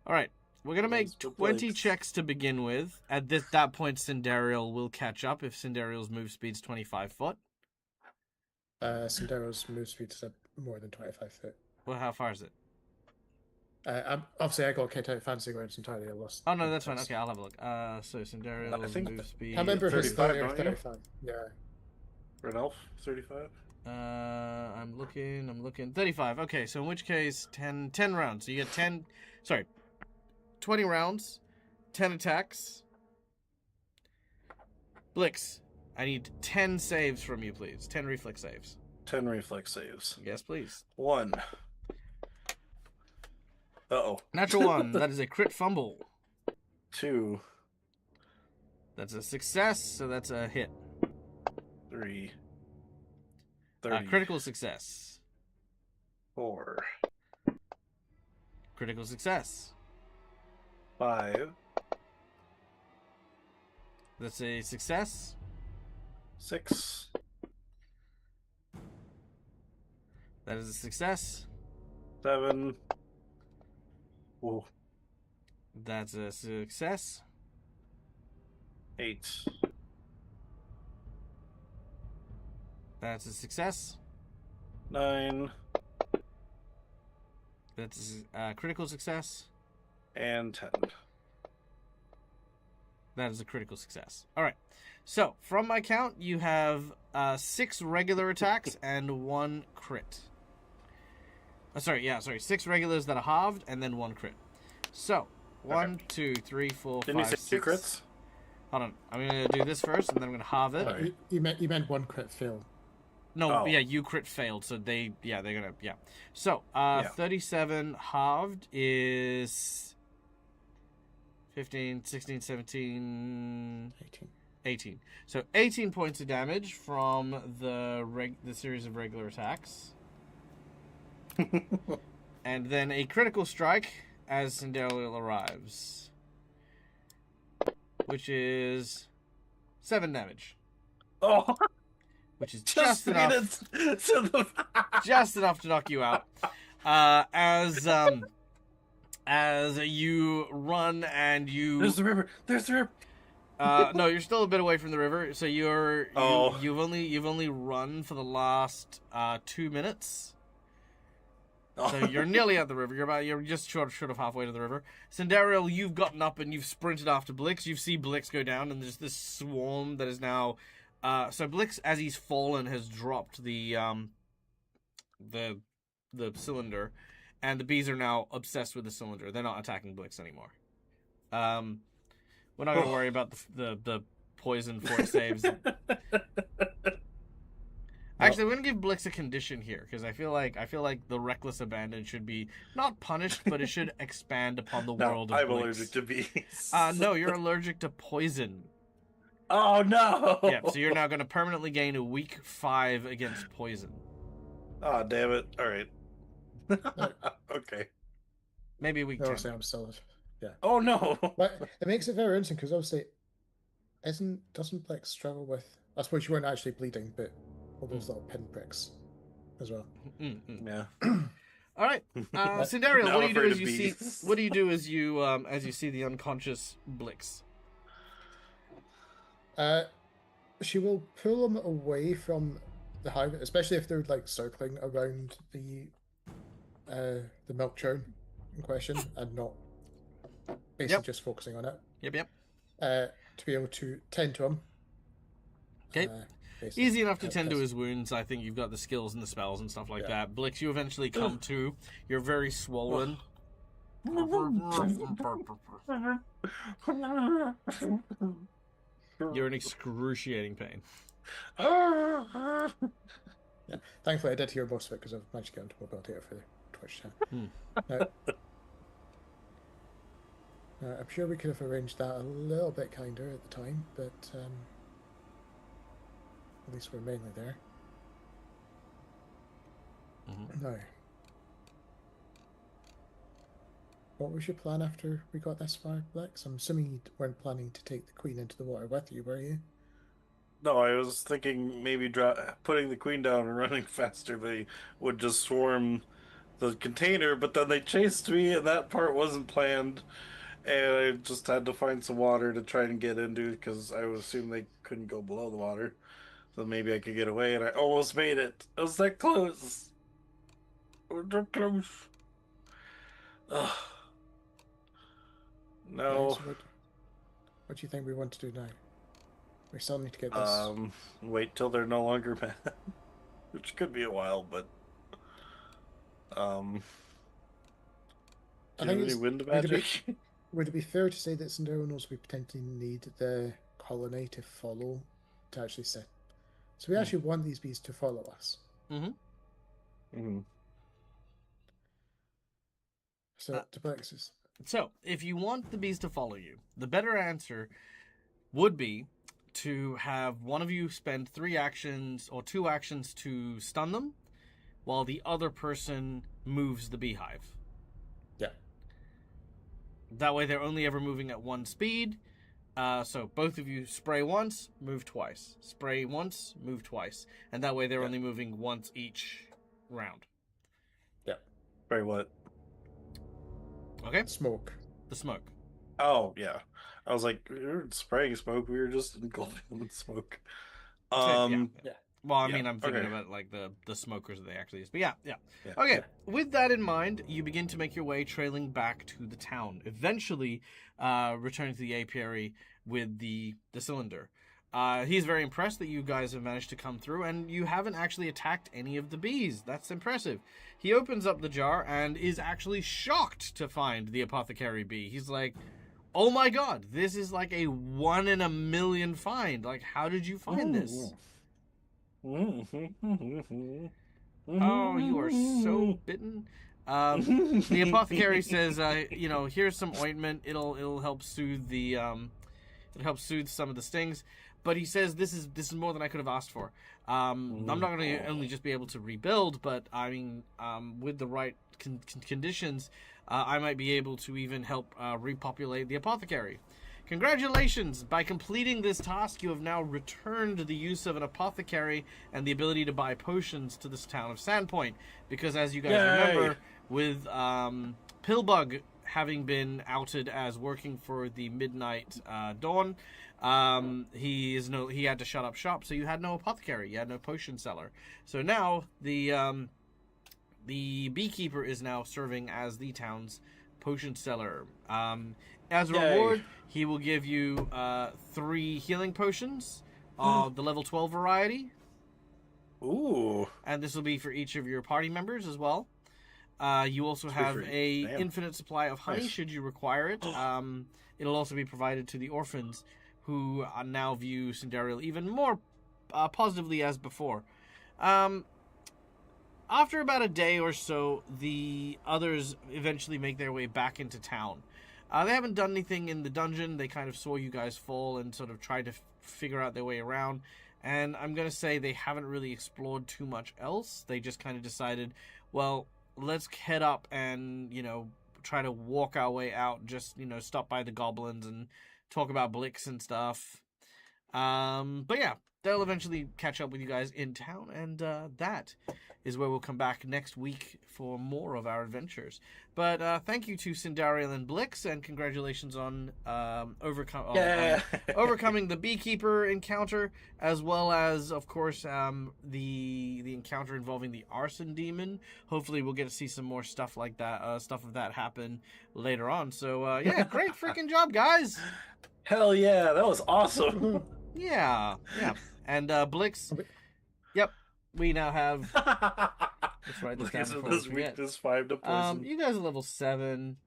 All right, we're gonna make 20 checks to begin with. At that point, Cindariel will catch up if Cindariel's move speed's 25 foot. Cindero's move speed is more than 25 foot. Well, how far is it? Obviously, I got kicked out of Fantasy Grounds entirely. I lost. Oh no, that's fine. interest. Okay, I'll have a look. So I Cinderell's think move speed. I remember his 35, 30 or don't you? 35. Yeah. Red Elf, 35. I'm looking. 35. Okay, so in which case, 10 rounds. So you get 10. Sorry, 20 rounds, 10 attacks. Blix, I need 10 saves from you, please. 10 reflex saves. 10 reflex saves. Yes, please. 1. Uh-oh. Natural 1. That is a crit fumble. 2. That's a success, so that's a hit. 3. 30. Critical success. 4. Critical success. 5. That's a success. 6. That is a success. 7. Whoa. That's a success. 8. That's a success. 9. That's a critical success. And 10. That is a critical success. All right. So, from my count, you have 6 regular attacks and 1 crit. Sorry, 6 regulars that are halved and then 1 crit. So, 1, 2, 3, 4, Didn't 5, you say 6. 2 crits? Hold on. I'm going to do this first and then I'm going to halve it. Alright. You meant one crit fail. No, Oh. yeah, you crit failed, so they're gonna, yeah. So, Yeah. 37 halved is 15, 16, 17, 18. 18. So 18 points of damage from the series of regular attacks. And then a critical strike as Cinderella arrives. Which is 7 damage. Oh, Which is just just enough. to the... Just enough to knock you out. As you run and you There's the river. There's the river. no, you're still a bit away from the river, so Oh. you've only run for the last 2 minutes. So you're nearly at the river. You're just short of halfway to the river. Cinderella, you've gotten up and you've sprinted after Blix. You see Blix go down, and there's this swarm that is now. So Blix, as he's fallen, has dropped the cylinder, and the bees are now obsessed with the cylinder. They're not attacking Blix anymore. We're not going to worry about the poison fort saves. Actually, we're going to give Blix a condition here because I feel like the reckless abandon should be not punished, but it should expand upon the world of I'm Blix. allergic to bees. No, you're allergic to poison. Oh no! Yeah, so you're now going to permanently gain a weak 5 against poison. Oh damn it! All right. Okay. Maybe a weak 10. Obviously, I'm still. Yeah. Oh no! But it makes it very interesting because obviously, doesn't Blix struggle with? I suppose you weren't actually bleeding, but all those little pinpricks as well. Yeah. All right, Cinderella, Now what do I'm you do afraid as of you see? bees. What do you do as you see the unconscious Blix? She will pull them away from the hive, especially if they're like circling around the milk churn in question and not basically Yep. just focusing on it. Yep. To be able to tend to him. Okay. Basically Easy enough to help tend to us. his wounds. I think you've got the skills and the spells and stuff like Yeah. that. Blix, you eventually come to. You're very swollen. You're in excruciating pain. Yeah. Thankfully, I did hear most of it because I've managed to get into mobility for the Twitch chat. Now, I'm sure we could have arranged that a little bit kinder at the time, but at least we're mainly there. Now, what was your plan after we got this far, Lex? I'm assuming you weren't planning to take the Queen into the water with you, were you? No, I was thinking maybe putting the queen down and running faster. They would just swarm the container, but then they chased me, and that part wasn't planned. And I just had to find some water to try and get into because I would assume they couldn't go below the water. So maybe I could get away, and I almost made it. I was that close. I was that close. Ugh. Okay, No. so what do you think we want to do now? We still need to get this. Wait till they're no longer mad, which could be a while, but do I you think have any it's wind would it be magic? would it be fair to say that Cinderella knows we potentially need the colony to follow to actually set? So we actually want these bees to follow us. Mm-hmm. So to Plexus. So, if you want the bees to follow you, the better answer would be to have one of you spend 3 actions or 2 actions to stun them, while the other person moves the beehive. Yeah. That way, they're only ever moving at 1 speed. So both of you spray once, move twice. Spray once, move twice, and that way they're only moving once each round. Yeah. Spray what? Okay. Smoke. The smoke. Oh yeah, I was like, we were spraying smoke. We were just engulfing them in smoke. Yeah. Well, I Yeah, mean, I'm thinking okay. about like the smokers that they actually use. But yeah. Yeah, Okay, yeah. with that in mind, you begin to make your way trailing back to the town, eventually returning to the apiary with the cylinder. He's very impressed that you guys have managed to come through, and you haven't actually attacked any of the bees. That's impressive. He opens up the jar and is actually shocked to find the apothecary bee. He's like, oh my god, this is like a 1 in a million find. Like, how did you find this? Oh, you are so bitten. The apothecary says, here's some ointment. It'll help soothe the it'll help soothe some of the stings. But he says this is more than I could have asked for. I'm not going to only just be able to rebuild, but I mean, with the right conditions, I might be able to even help repopulate the apothecary. Congratulations! By completing this task, you have now returned the use of an apothecary and the ability to buy potions to this town of Sandpoint. Because as you guys remember, with Pillbug having been outed as working for the Midnight Dawn, he had to shut up shop, so you had no apothecary, you had no potion seller. So now the beekeeper is now serving as the town's potion seller. As a reward, he will give you 3 healing potions of the level 12 variety. Ooh. And this will be for each of your party members as well. You also have a infinite supply of honey should you require it. It'll also be provided to the orphans, who now view Cinderella even more positively as before. After about a day or so, the others eventually make their way back into town. They haven't done anything in the dungeon. They kind of saw you guys fall and sort of tried to figure out their way around. And I'm going to say they haven't really explored too much else. They just kind of decided, well, let's head up and, try to walk our way out. Just, stop by the goblins and talk about Blix and stuff. But yeah, they'll eventually catch up with you guys in town. And that is where we'll come back next week for more of our adventures. But thank you to Cinderella and Blix, and congratulations on overcoming the beekeeper encounter, as well as, of course, the encounter involving the arson demon. Hopefully we'll get to see some more stuff like that, stuff of that happen later on. So, yeah, great freaking job, guys! Hell yeah, that was awesome. Yeah. And Blix, yep, we now have... Let's write this down before we forget. Weakness 5 to poison. You guys are level 7.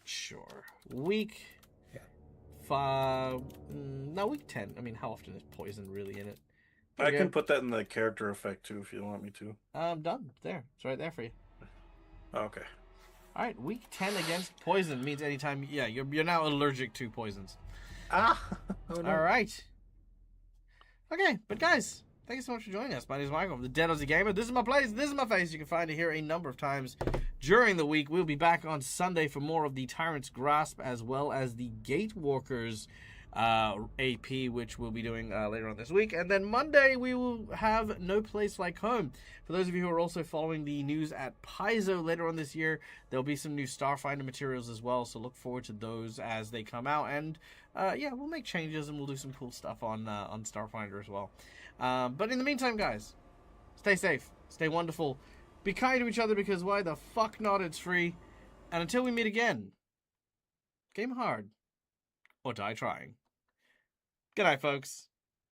Sure. Week 5... no, week 10. I mean, how often is poison really in it? I can put that in the character effect, too, if you want me to. Done. There. It's right there for you. Okay. Alright, week 10 against poison means anytime... Yeah, you're now allergic to poisons. Oh, no. Alright. Okay, but guys... Thank you so much for joining us. My name is Michael. I'm the Dead Aussie Gamer. This is my place. This is my face. You can find it here a number of times during the week. We'll be back on Sunday for more of the Tyrant's Grasp, as well as the Gatewalkers AP, which we'll be doing later on this week. And then Monday, we will have No Place Like Home. For those of you who are also following the news at Paizo later on this year, there'll be some new Starfinder materials as well, so look forward to those as they come out. And yeah, we'll make changes and we'll do some cool stuff on Starfinder as well. But in the meantime, guys, stay safe, stay wonderful, be kind to each other, because why the fuck not? It's free. And until we meet again, game hard or die trying. Good night, folks.